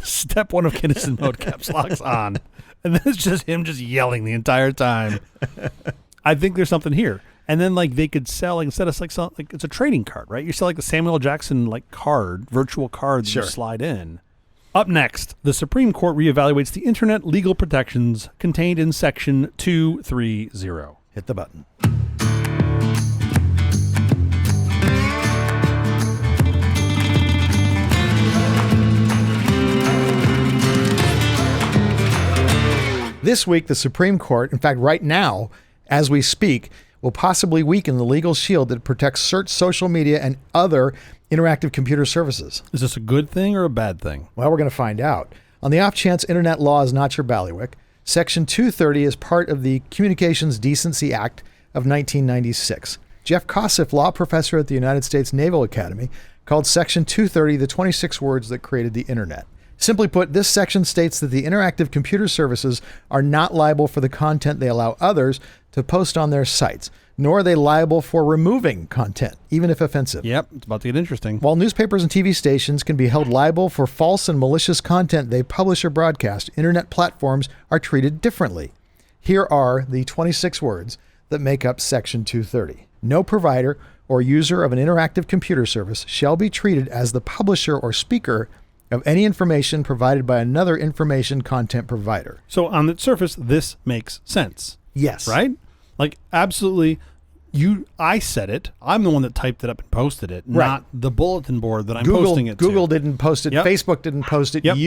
S2: Step 1 of Kinison mode, caps locks on. And then it's just him just yelling the entire time. I think there's something here. And then like they could sell, like, instead of like it's a trading card, right? You sell like the Samuel L. Jackson like card, virtual card that
S1: Sure.
S2: you slide in. Up next, the Supreme Court reevaluates the internet legal protections contained in Section 230.
S1: Hit the button. This week, the Supreme Court, in fact, right now, as we speak, will possibly weaken the legal shield that protects search, social media, and other interactive computer services.
S2: Is this a good thing or a bad thing?
S1: Well, we're going to find out. On the off chance internet law is not your bailiwick, Section 230 is part of the Communications Decency Act of 1996. Jeff Kosseff, law professor at the United States Naval Academy, called Section 230 the 26 words that created the internet. Simply put, this section states that the interactive computer services are not liable for the content they allow others to post on their sites, nor are they liable for removing content, even if offensive.
S2: Yep, it's about to get interesting.
S1: While newspapers and TV stations can be held liable for false and malicious content they publish or broadcast, internet platforms are treated differently. Here are the 26 words that make up Section 230. No provider or user of an interactive computer service shall be treated as the publisher or speaker of any information provided by another information content provider.
S2: So on the surface, this makes sense.
S1: Yes.
S2: Right? Like, absolutely. I said it. I'm the one that typed it up and posted it,
S1: Right.
S2: not the bulletin board that I'm posting it to.
S1: Google didn't post it.
S2: Yep.
S1: Facebook didn't post it.
S2: Yep.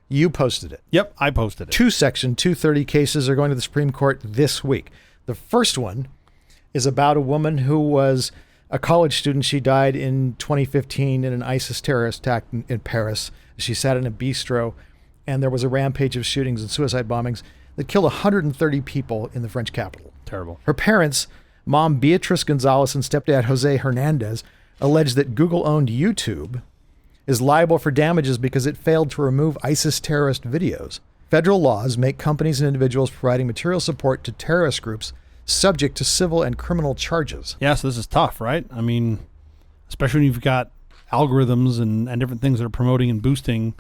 S1: You posted it.
S2: Yep, I posted it.
S1: Two Section 230 cases are going to the Supreme Court this week. The first one is about a woman who was a college student. She died in 2015 in an ISIS terrorist attack in Paris. She sat in a bistro, and there was a rampage of shootings and suicide bombings that killed 130 people in the French capital.
S2: Terrible.
S1: Her parents, Mom Beatrice Gonzalez and stepdad Jose Hernandez, alleged that Google-owned YouTube is liable for damages because it failed to remove ISIS terrorist videos. Federal laws make companies and individuals providing material support to terrorist groups subject to civil and criminal charges.
S2: Yeah, so this is tough, right? I mean, especially when you've got algorithms and different things that are promoting and boosting.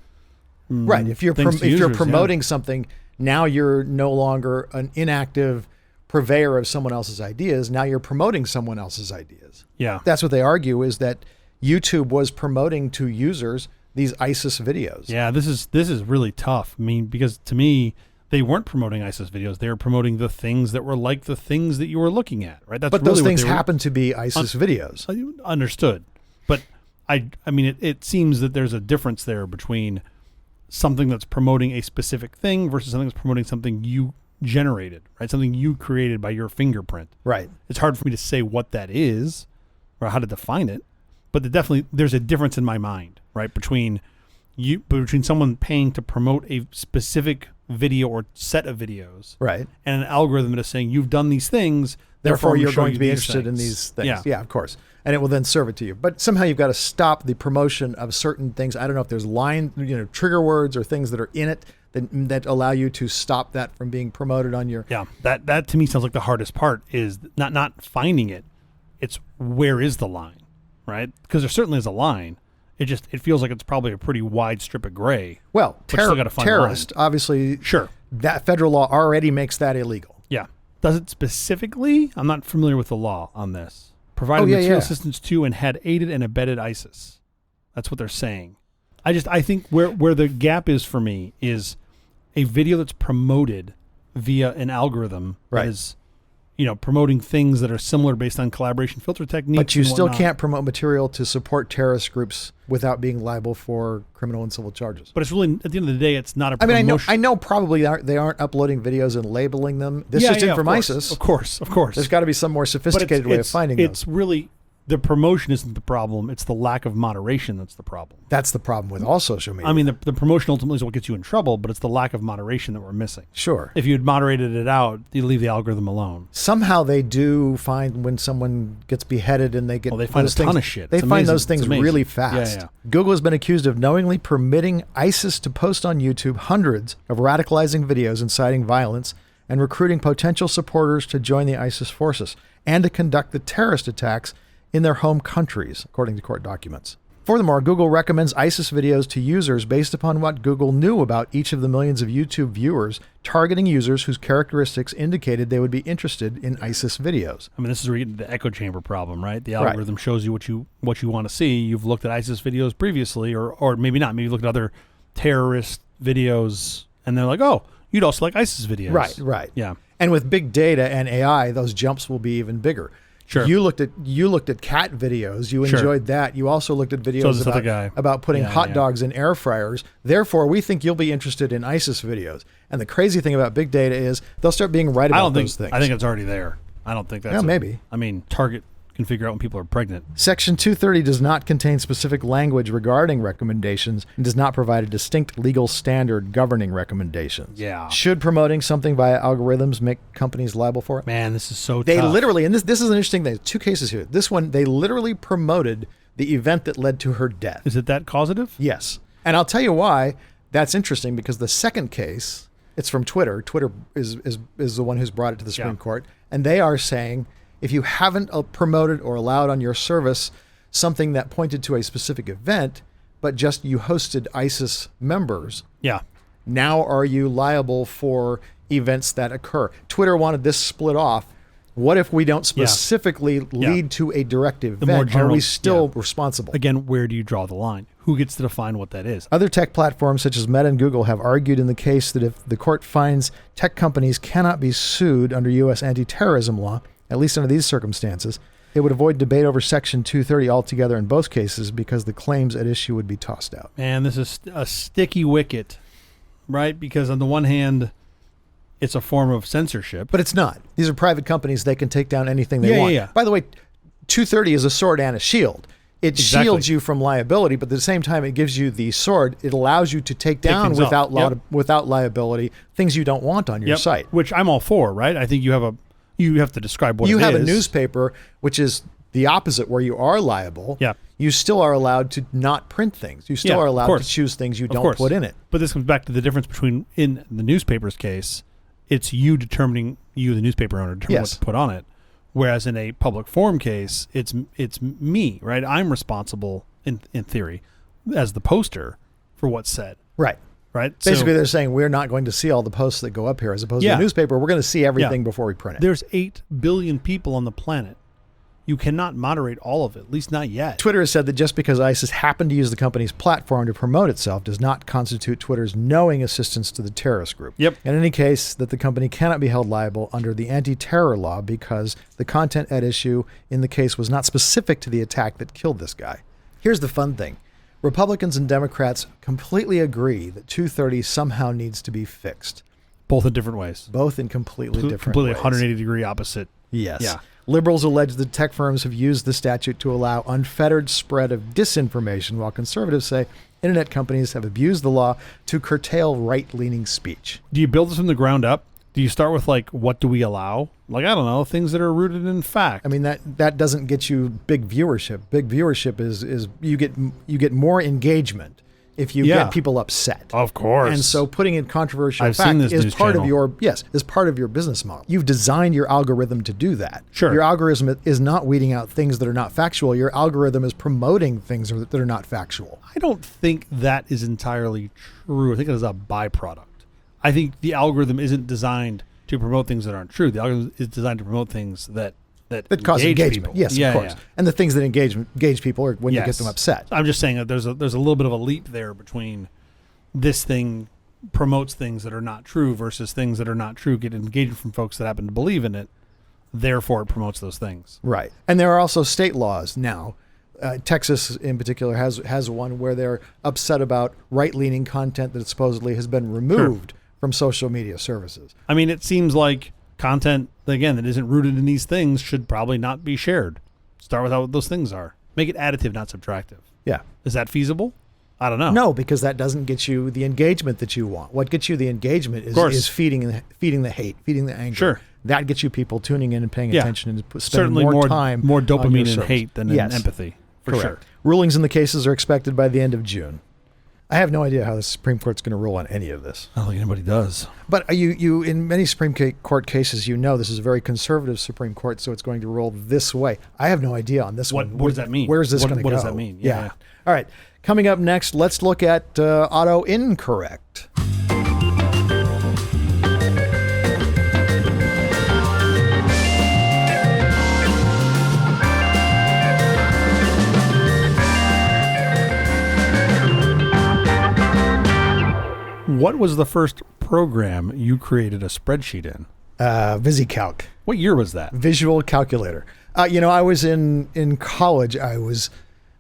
S1: Right. If you're
S2: things to
S1: if you're
S2: users,
S1: promoting something, now you're no longer an inactive purveyor of someone else's ideas. Now you're promoting someone else's ideas.
S2: Yeah.
S1: That's what they argue, is that YouTube was promoting to users these ISIS videos.
S2: Yeah, this is really tough. I mean, because to me, they weren't promoting ISIS videos. They were promoting the things that were like the things that you were looking at, right? That's
S1: But
S2: really
S1: those
S2: what
S1: things
S2: they were-
S1: happen to be ISIS videos.
S2: Understood. But I mean, it seems that there's a difference there between something that's promoting a specific thing versus something that's promoting something you generated, right? Something you created by your fingerprint.
S1: Right.
S2: It's hard for me to say what that is or how to define it, but there's a difference in my mind, right? Between someone paying to promote a specific video or set of videos,
S1: Right.
S2: and an algorithm that is saying you've done these things,
S1: Therefore,
S2: I'm
S1: you're
S2: showing
S1: going to be
S2: you
S1: interested in
S2: things.
S1: these things.
S2: Yeah.
S1: Of course. And it will then serve it to you. But somehow you've got to stop the promotion of certain things. I don't know if there's trigger words or things that are in it that allow you to stop that from being promoted on your.
S2: Yeah, that to me sounds like the hardest part is not finding it. It's where is the line, right? Because there certainly is a line. It feels like it's probably a pretty wide strip of gray.
S1: Well,
S2: But you still gotta find the
S1: terrorist, obviously,
S2: Sure.
S1: that federal law already makes that illegal.
S2: Yeah. Does it specifically? I'm not familiar with the law on this. Provided
S1: yeah,
S2: material
S1: yeah.
S2: assistance to and had aided and abetted ISIS. That's what they're saying. I think where the gap is for me is a video that's promoted via an algorithm
S1: Right.
S2: that is, promoting things that are similar based on collaboration filter techniques.
S1: But you
S2: and
S1: still
S2: whatnot.
S1: can't promote material to support terrorist groups without being liable for criminal and civil charges.
S2: But it's really, at the end of the day, it's not a
S1: I mean,
S2: promotion.
S1: I know probably they aren't uploading videos and labeling them. This
S2: Yeah,
S1: just in
S2: of
S1: from
S2: course,
S1: ISIS.
S2: Of course.
S1: There's got to be some more
S2: But
S1: sophisticated way of finding
S2: It's
S1: those.
S2: really, the promotion isn't the problem. It's the lack of moderation that's the problem.
S1: That's the problem with all social media.
S2: I mean, the promotion ultimately is what gets you in trouble, but it's the lack of moderation that we're missing.
S1: Sure.
S2: If you had moderated it out, you leave the algorithm alone.
S1: Somehow they do find when someone gets beheaded and they get
S2: Well, they find
S1: those
S2: a ton
S1: things,
S2: of shit.
S1: They
S2: It's
S1: find
S2: amazing.
S1: those things
S2: It's amazing.
S1: really fast.
S2: Yeah.
S1: Google has been accused of knowingly permitting ISIS to post on YouTube hundreds of radicalizing videos inciting violence and recruiting potential supporters to join the ISIS forces and to conduct the terrorist attacks in their home countries, according to court documents. Furthermore, Google recommends ISIS videos to users based upon what Google knew about each of the millions of YouTube viewers, targeting users whose characteristics indicated they would be interested in ISIS videos.
S2: I mean, this is where you get into the echo chamber problem, right? The
S1: Right.
S2: algorithm shows you what you want to see. You've looked at ISIS videos previously, or maybe not. Maybe you looked at other terrorist videos, and they're like, oh, you'd also like ISIS videos.
S1: Right.
S2: Yeah.
S1: And with big data and AI, those jumps will be even bigger.
S2: Sure.
S1: You looked at cat videos. You
S2: Sure.
S1: enjoyed that. You also looked at
S2: So
S1: videos
S2: this other guy.
S1: about putting
S2: Yeah,
S1: hot
S2: yeah.
S1: dogs in air fryers. Therefore, we think you'll be interested in ISIS videos. And the crazy thing about big data is they'll start being right
S2: I
S1: about
S2: don't think.
S1: those things.
S2: I think it's already there. I don't think that's.
S1: Yeah, maybe.
S2: I mean, Target can figure out when people are pregnant.
S1: Section 230 does not contain specific language regarding recommendations and does not provide a distinct legal standard governing recommendations.
S2: Yeah.
S1: Should promoting something via algorithms make companies liable for it?
S2: Man, this is so
S1: They
S2: tough.
S1: literally, and this is an interesting thing. Two cases here. This one, they literally promoted the event that led to her death.
S2: Is it that causative?
S1: Yes. And I'll tell you why that's interesting, because the second case, it's from Twitter. Twitter is the one who's brought it to the Supreme
S2: Yeah.
S1: Court. And they are saying, if you haven't promoted or allowed on your service something that pointed to a specific event, but just you hosted ISIS members,
S2: Yeah.
S1: now are you liable for events that occur? Twitter wanted this split off. What if we don't specifically lead to a direct event?
S2: more
S1: Are
S2: general-
S1: we still
S2: yeah.
S1: responsible?
S2: Again, where do you draw the line? Who gets to define what that is?
S1: Other tech platforms such as Meta and Google have argued in the case that if the court finds tech companies cannot be sued under U.S. anti-terrorism law, at least under these circumstances, it would avoid debate over Section 230 altogether in both cases because the claims at issue would be tossed out.
S2: Man, this is a sticky wicket, right? Because on the one hand, it's a form of censorship.
S1: But it's not. These are private companies. They can take down anything they
S2: Yeah,
S1: want.
S2: yeah, yeah.
S1: By the way, 230 is a sword and a shield. It
S2: Exactly.
S1: shields you from liability, but at the same time, it gives you the sword. It allows you to take down
S2: things off.
S1: without liability things you don't want on your
S2: Yep.
S1: site.
S2: Which I'm all for, right? I think you have to describe what
S1: You
S2: it
S1: have
S2: is.
S1: a newspaper, which is the opposite, where you are liable.
S2: Yeah.
S1: You still are allowed to not print things. You still
S2: Yeah,
S1: are
S2: of
S1: allowed to
S2: course.
S1: choose things you
S2: Of
S1: don't
S2: course.
S1: put in it.
S2: But this comes back to the difference between, in the newspaper's case, it's you determining, you the newspaper owner, determining
S1: Yes.
S2: what to put on it. Whereas in a public forum case, it's me, right? I'm responsible in theory as the poster for what's said,
S1: Right.
S2: right?
S1: Basically,
S2: So
S1: they're saying we're not going to see all the posts that go up here, as opposed to
S2: Yeah.
S1: the newspaper. We're going to see everything
S2: Yeah.
S1: before we print it.
S2: there's 8 billion people on the planet. You cannot moderate all of it, at least not yet.
S1: Twitter has said that just because ISIS happened to use the company's platform to promote itself does not constitute Twitter's knowing assistance to the terrorist group.
S2: Yep.
S1: In any case, that the company cannot be held liable under the anti-terror law because the content at issue in the case was not specific to the attack that killed this guy. Here's the fun thing. Republicans and Democrats completely agree that 230 somehow needs to be fixed,
S2: Both in different ways.
S1: both in completely different
S2: Completely
S1: ways.
S2: 180-degree opposite.
S1: Yes.
S2: Yeah.
S1: Liberals allege that tech firms have used the statute to allow unfettered spread of disinformation, while conservatives say internet companies have abused the law to curtail right-leaning speech.
S2: Do you build this from the ground up? Do you start with, like, what do we allow? Like, I don't know, things that are rooted in fact.
S1: I mean, that doesn't get you big viewership. Big viewership is you get more engagement if you
S2: Yeah.
S1: get people upset.
S2: Of course.
S1: And so putting in controversial
S2: I've
S1: fact
S2: seen this
S1: is
S2: news
S1: part of
S2: channel.
S1: is part of your business model. You've designed your algorithm to do that.
S2: Sure.
S1: Your algorithm is not weeding out things that are not factual. Your algorithm is promoting things that are not factual.
S2: I don't think that is entirely true. I think it is a byproduct. I think the algorithm isn't designed to promote things that aren't true. The algorithm is designed to promote things that
S1: That cause
S2: engage
S1: engagement.
S2: people.
S1: Yes,
S2: Yeah,
S1: of course.
S2: yeah.
S1: And the things that engage people are when you get
S2: Yes.
S1: them upset.
S2: I'm just saying that there's a little bit of a leap there between this thing promotes things that are not true versus things that are not true get engagement from folks that happen to believe in it. Therefore, it promotes those things.
S1: Right. And there are also state laws now. Texas, in particular, has one where they're upset about right-leaning content that supposedly has been removed from social media services.
S2: I mean, it seems like content, again, that isn't rooted in these things should probably not be shared. Start with what those things are. Make it additive, not subtractive.
S1: Yeah.
S2: Is that feasible? I don't know.
S1: No, because that doesn't get you the engagement that you want. What gets you the engagement
S2: course.
S1: is feeding the hate, feeding the anger.
S2: Sure.
S1: That gets you people tuning in and paying
S2: Yeah.
S1: attention and spending
S2: Certainly
S1: more time
S2: more
S1: on your
S2: dopamine and
S1: service.
S2: hate than
S1: Yes.
S2: in empathy. For
S1: Correct.
S2: sure.
S1: Rulings in the cases are expected by the end of June. I have no idea how the Supreme Court's going to rule on any of this.
S2: I don't think anybody does.
S1: But you in many Supreme Court cases, this is a very conservative Supreme Court, so it's going to rule this way. I have no idea on this one.
S2: What does that mean?
S1: Where is this going to go?
S2: What does that mean?
S1: Yeah. All right. Coming up next, let's look at auto incorrect.
S2: What was the first program you created a spreadsheet in?
S1: VisiCalc.
S2: What year was that?
S1: Visual calculator. I was in college. I was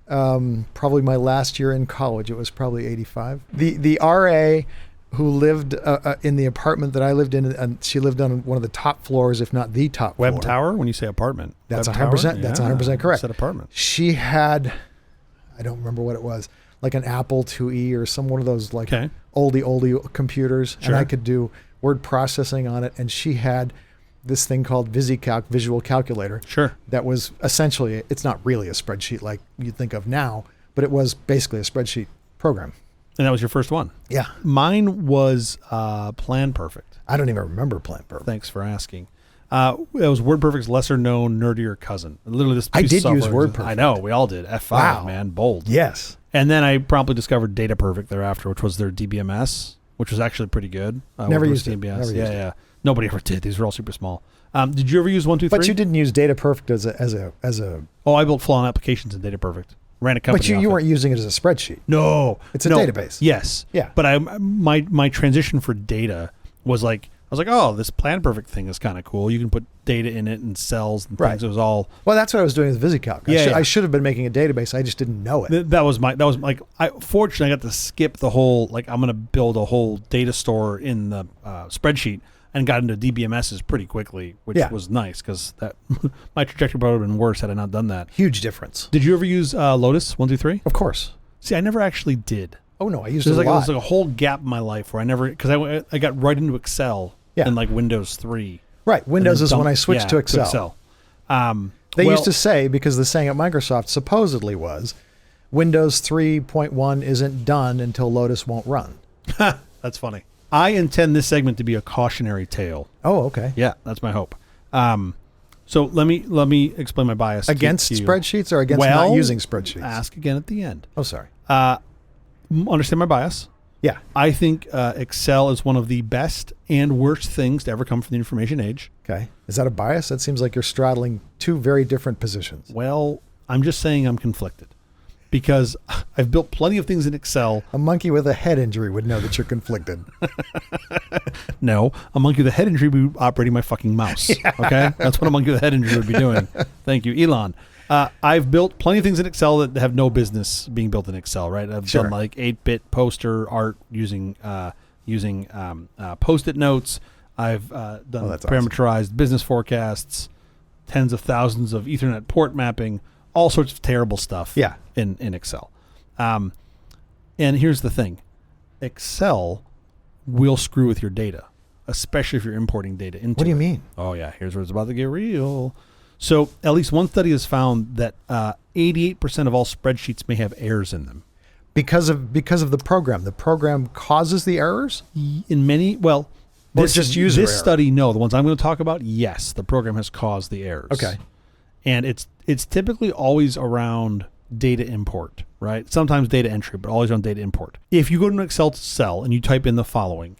S1: probably my last year in college. It was probably 85. The RA who lived in the apartment that I lived in, and she lived on one of the top floors, if not the top floor.
S2: Web Tower? When you say apartment.
S1: That's
S2: Web
S1: 100%.
S2: Tower?
S1: That's
S2: Yeah,
S1: 100% correct.
S2: Said apartment.
S1: She had, I don't remember what it was, like an Apple IIe or one of those like
S2: Okay.
S1: oldie computers.
S2: Sure.
S1: And I could do word processing on it. And she had this thing called VisiCalc, Visual Calculator.
S2: Sure.
S1: That was essentially, it's not really a spreadsheet like you think of now, but it was basically a spreadsheet program.
S2: And that was your first one.
S1: Yeah.
S2: Mine was Plan Perfect.
S1: I don't even remember Plan Perfect.
S2: Thanks for asking. It was WordPerfect's lesser known, nerdier cousin. Literally, this
S1: I
S2: piece
S1: did
S2: of
S1: use
S2: software
S1: WordPerfect.
S2: I know, we all did. F5,
S1: Wow.
S2: man, bold.
S1: Yes.
S2: And then I promptly discovered Data Perfect thereafter, which was their DBMS, which was actually pretty good.
S1: Never
S2: WordPress
S1: used it.
S2: DBMS.
S1: Never
S2: yeah,
S1: used it.
S2: yeah. Nobody ever did. These were all super small. Did you ever use 123?
S1: But you didn't use Data Perfect as a.
S2: Oh, I built full-on applications in Data Perfect. Ran a company.
S1: But you
S2: off it.
S1: weren't using it as a spreadsheet.
S2: No,
S1: It's a
S2: no.
S1: database.
S2: Yes.
S1: Yeah.
S2: But my transition for data was like, I was like, oh, this Plan Perfect thing is kind of cool. You can put data in it and cells and
S1: Right.
S2: things. It was all
S1: Well, that's what I was doing with VisiCalc.
S2: Yeah, yeah.
S1: I should have been making a database. I just didn't know it.
S2: that was like fortunately I got to skip the whole like I'm going to build a whole data store in the spreadsheet and got into DBMSs pretty quickly, which
S1: Yeah.
S2: was nice because that my trajectory probably would have been worse had I not done that.
S1: Huge difference.
S2: Did you ever use Lotus 123?
S1: Of course.
S2: See, I never actually did.
S1: Oh no, I used
S2: There's
S1: it a
S2: like,
S1: lot.
S2: there's like a whole gap in my life where I never, because I got right into Excel
S1: Yeah.
S2: in like Windows 3.
S1: Right.
S2: and
S1: Windows
S2: then
S1: is when
S2: dumped-
S1: I switched
S2: yeah,
S1: to Excel. They
S2: Well,
S1: used to say, because the saying at Microsoft supposedly was, Windows 3.1 isn't done until Lotus won't run.
S2: That's funny. I intend this segment to be a cautionary tale.
S1: Oh, okay.
S2: Yeah, that's my hope. So let me explain my bias
S1: Against
S2: to you.
S1: spreadsheets or against
S2: Well,
S1: not using spreadsheets?
S2: Ask again at the end.
S1: Oh, sorry.
S2: Understand my bias.
S1: Yeah.
S2: I think Excel is one of the best and worst things to ever come from the information age.
S1: Okay. Is that a bias? That seems like you're straddling two very different positions.
S2: Well, I'm just saying I'm conflicted because I've built plenty of things in Excel.
S1: A monkey with a head injury would know that you're conflicted.
S2: No, a monkey with a head injury would be operating my fucking mouse. Okay? That's what a monkey with a head injury would be doing. Thank you, Elon. I've built plenty of things in Excel that have no business being built in Excel, right? I've
S1: Sure.
S2: done like 8-bit poster art using Post-it notes. I've done
S1: that's awesome.
S2: parameterized business forecasts, tens of thousands of Ethernet port mapping, all sorts of terrible stuff
S1: Yeah.
S2: in Excel. And here's the thing. Excel will screw with your data, especially if you're importing data into
S1: What do you
S2: it.
S1: mean?
S2: Oh, yeah. Here's where it's about to get real. So at least one study has found that 88% of all spreadsheets may have errors in them.
S1: Because of the program. The program causes the errors?
S2: In many, well,
S1: Or
S2: this,
S1: just user
S2: this
S1: error?
S2: study, no. The ones I'm going to talk about, yes, the program has caused the errors.
S1: Okay.
S2: And it's typically always around data import, right? Sometimes data entry, but always around data import. If you go to an Excel cell and you type in the following,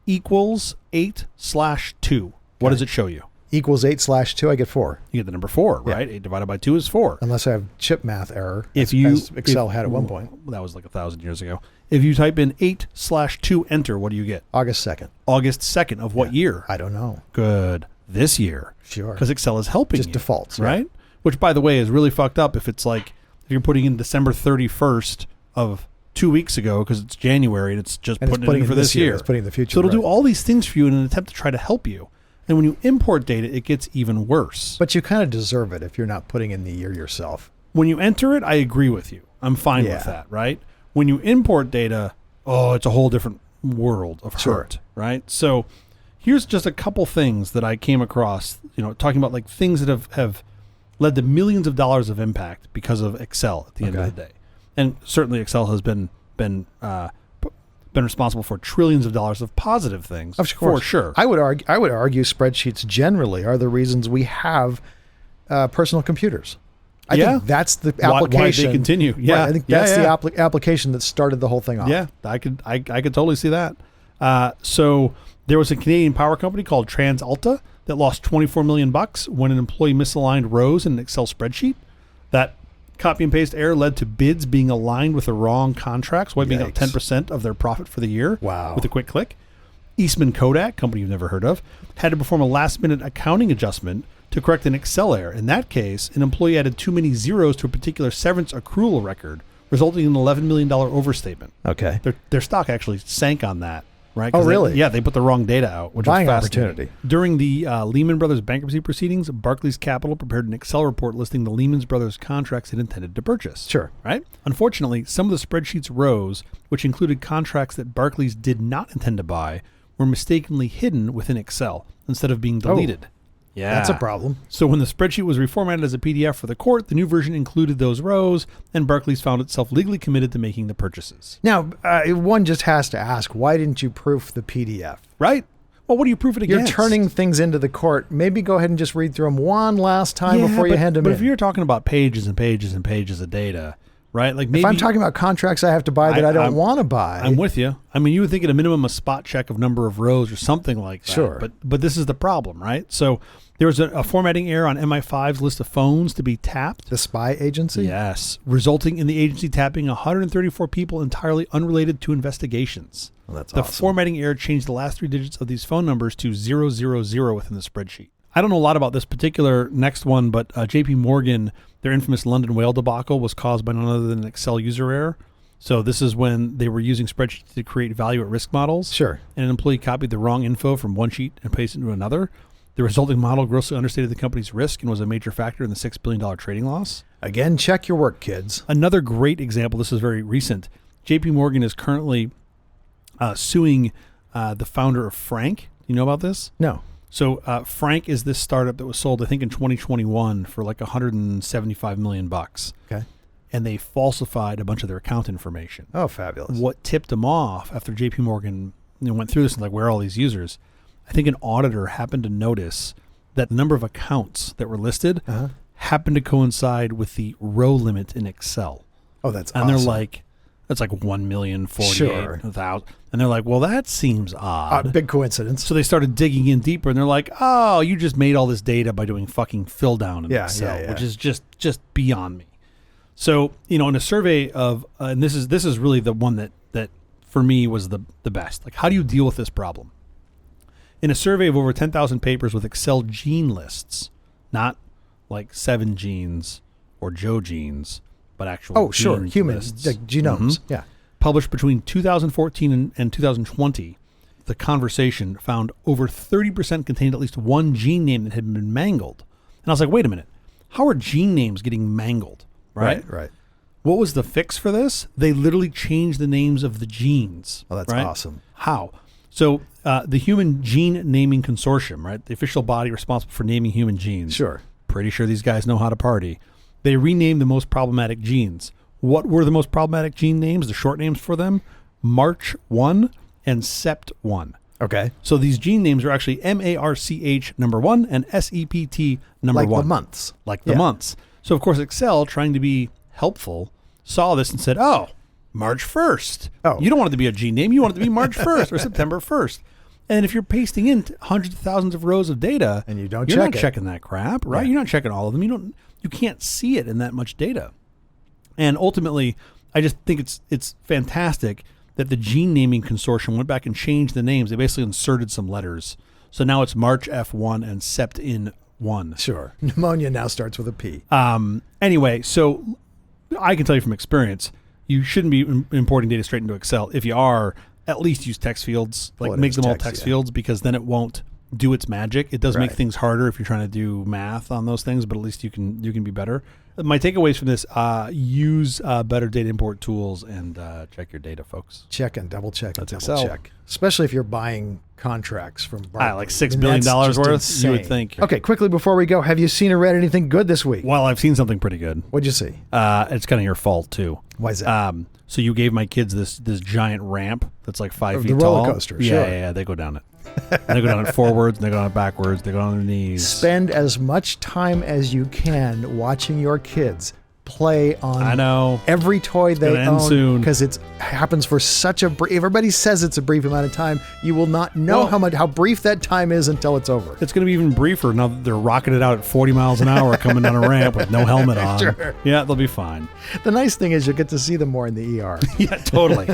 S2: equals 8/2, what does it show you?
S1: Equals 8/2, I get 4.
S2: You get the number 4,
S1: Yeah.
S2: right? 8 divided by 2 is 4.
S1: Unless I have chip math error,
S2: If
S1: as Excel had at one point.
S2: That was like 1,000 years ago. If you type in 8/2 enter, what do you get?
S1: August 2nd.
S2: August 2nd of what year?
S1: I don't know.
S2: Good. This year.
S1: Sure.
S2: Because Excel is helping
S1: Just
S2: you,
S1: defaults, yeah.
S2: right? Which, by the way, is really fucked up if it's like, if you're putting in December 31st of 2 weeks ago because it's January and it's just
S1: And it's
S2: putting it in for this year.
S1: It's putting in the future.
S2: So it'll do
S1: right.
S2: all these things for you in an attempt to try to help you. And when you import data, it gets even worse.
S1: But you kind of deserve it if you're not putting in the year yourself.
S2: When you enter it, I agree with you. I'm fine
S1: Yeah.
S2: with that, right? When you import data, it's a whole different world of
S1: Sure.
S2: hurt, right? So here's just a couple things that I came across, talking about like things that have led to millions of dollars of impact because of Excel at the end
S1: Okay.
S2: of the day. And certainly Excel has been been responsible for trillions of dollars of positive things.
S1: Of course.
S2: For sure.
S1: I would argue spreadsheets generally are the reasons we have personal computers. I think that's the application.
S2: Why they continue. Yeah.
S1: Right, I think that's the application that started the whole thing off.
S2: Yeah, I could totally see that. So there was a Canadian power company called TransAlta that lost $24 million when an employee misaligned rows in an Excel spreadsheet. That copy and paste error led to bids being aligned with the wrong contracts, wiping out 10% of their profit for the year.
S1: Wow.
S2: With a quick click. Eastman Kodak, company you've never heard of, had to perform a last-minute accounting adjustment to correct an Excel error. In that case, an employee added too many zeros to a particular severance accrual record, resulting in an $11 million overstatement.
S1: Okay.
S2: Their stock actually sank on that, right?
S1: Oh, really?
S2: They put the wrong data out, which
S1: Buying
S2: was fascinating.
S1: opportunity.
S2: During the Lehman Brothers bankruptcy proceedings, Barclays Capital prepared an Excel report listing the Lehman Brothers contracts it intended to purchase.
S1: Sure.
S2: Right? Unfortunately, some of the spreadsheet's rows, which included contracts that Barclays did not intend to buy, were mistakenly hidden within Excel instead of being deleted. Yeah.
S1: That's a problem.
S2: So when the spreadsheet was reformatted as a PDF for the court, the new version included those rows, and Barclays found itself legally committed to making the purchases.
S1: Now, one just has to ask, why didn't you proof the PDF?
S2: Right? Well, what do you proof it against?
S1: You're turning things into the court. Maybe go ahead and just read through them one last time before you hand them in.
S2: But if you're talking about pages and pages and pages of data, right? Like maybe
S1: if I'm talking about contracts I have to buy that I don't want to buy.
S2: I'm with you. I mean, you would think at a minimum a spot check of number of rows or something like that.
S1: Sure.
S2: But this is the problem, right? So there was a formatting error on MI5's list of phones to be tapped.
S1: The spy agency?
S2: Yes, resulting in the agency tapping 134 people entirely unrelated to investigations.
S1: Well, that's
S2: the
S1: awesome.
S2: formatting error changed the last 3 digits of these phone numbers to 000 within the spreadsheet. I don't know a lot about this particular next one, but JP Morgan, their infamous London whale debacle was caused by none other than an Excel user error. So this is when they were using spreadsheets to create value at risk models.
S1: Sure.
S2: And an employee copied the wrong info from one sheet and pasted it into another. The resulting model grossly understated the company's risk and was a major factor in the $6 billion trading loss.
S1: Again, check your work, kids.
S2: Another great example, this is very recent. JP Morgan is currently suing the founder of Frank. Do you know about this?
S1: No.
S2: So Frank is this startup that was sold, I think, in 2021 for like $175 million.
S1: Okay.
S2: And they falsified a bunch of their account information.
S1: Oh, fabulous.
S2: What tipped them off after JP Morgan went through this and like, where are all these users? I think an auditor happened to notice that the number of accounts that were listed happened to coincide with the row limit in Excel.
S1: Oh, that's
S2: and
S1: awesome.
S2: They're like, that's like 1,048,000.
S1: Sure.
S2: And they're like, well, that seems odd.
S1: Big coincidence.
S2: So they started digging in deeper, and they're like, oh, you just made all this data by doing fucking fill down in Excel, which is just beyond me. So, in a survey of, and this is really the one that for me was the best. Like, how do you deal with this problem? In a survey of over 10,000 papers with Excel gene lists, not like 7 genes or Joe genes, but actual gene
S1: humans,
S2: lists.
S1: like genomes. Yeah.
S2: Published between 2014 and 2020, The Conversation found over 30% contained at least one gene name that had been mangled. And I was like, wait a minute. How are gene names getting mangled? Right. What was the fix for this? They literally changed the names of the genes.
S1: Oh, that's
S2: right?
S1: awesome.
S2: How? So the Human Gene Naming Consortium, right, the official body responsible for naming human genes.
S1: Sure.
S2: Pretty sure these guys know how to party. They renamed the most problematic genes. What were the most problematic gene names, the short names for them? March1 and Sept1.
S1: Okay.
S2: So these gene names are actually MARCH number 1 and SEPT number 1.
S1: Like the months.
S2: Like the months. So, of course, Excel, trying to be helpful, saw this and said, oh, March 1st.
S1: Oh.
S2: You don't want it to be a gene name. You want it to be March 1st or September 1st. And if you're pasting in hundreds of thousands of rows of data,
S1: and you don't
S2: you're
S1: check
S2: not
S1: it.
S2: checking that crap, right?
S1: Yeah.
S2: You're not checking all of them. You can't see it in that much data. And ultimately, I just think it's fantastic that the Gene Naming Consortium went back and changed the names. They basically inserted some letters. So now it's March F1 and Sept1.
S1: Sure. Pneumonia now starts with a P.
S2: Anyway, so I can tell you from experience, you shouldn't be importing data straight into Excel. If you are, at least use text fields. Like
S1: Well,
S2: make
S1: it's
S2: them all
S1: text,
S2: text
S1: yeah.
S2: fields, because then it won't do its magic. It does make
S1: Right.
S2: things harder if you're trying to do math on those things, but at least you can be better. My takeaways from this: use better data import tools and check your data, folks.
S1: Check and double check and
S2: That's
S1: double
S2: Excel.
S1: check. Especially if you're buying contracts from Barclays.
S2: Like $6
S1: And
S2: billion
S1: that's just
S2: worth,
S1: insane.
S2: you would think.
S1: Okay, quickly before we go, have you seen or read anything good this week?
S2: Well, I've seen something pretty good.
S1: What'd you see?
S2: It's kind of your fault too.
S1: Why is that?
S2: So you gave my kids this giant ramp that's like 5
S1: The
S2: feet tall.
S1: roller coaster,
S2: Yeah,
S1: sure.
S2: yeah, they go down it. And they go down it forwards, and they go down it backwards, they go on their knees.
S1: Spend as much time as you can watching your kids play on
S2: I know.
S1: every toy they
S2: gonna end
S1: own
S2: soon.
S1: because it happens for such a brief. Everybody says it's a brief amount of time. You will not know
S2: Well-
S1: how brief that time is until it's over.
S2: It's going to be even briefer now that they're rocking it out at 40 miles an hour coming down a ramp with no helmet on.
S1: Sure.
S2: Yeah, they'll be fine.
S1: The nice thing is you'll get to see them more in the ER.
S2: Yeah, totally.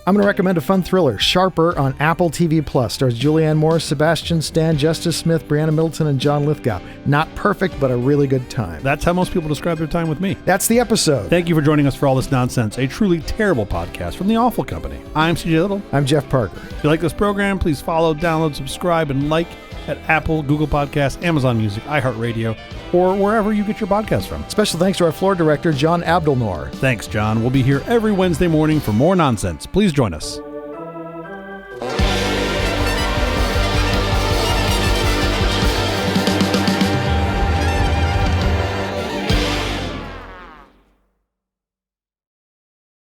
S1: I'm going to recommend a fun thriller, Sharper, on Apple TV Plus. Stars Julianne Moore, Sebastian Stan, Justice Smith, Brianna Middleton, and John Lithgow. Not perfect, but a really good time.
S2: That's how most people describe their time with me.
S1: That's the episode.
S2: Thank you for joining us for All This Nonsense, a truly terrible podcast from The Awful Company. I'm CJ Little.
S1: I'm Jeff Parker.
S2: If you like this program, please follow, download, subscribe, and like at Apple, Google Podcasts, Amazon Music, iHeartRadio, or wherever you get your podcasts from.
S1: Special thanks to our floor director, John Abdelnour.
S2: Thanks, John. We'll be here every Wednesday morning for more nonsense. Please join us.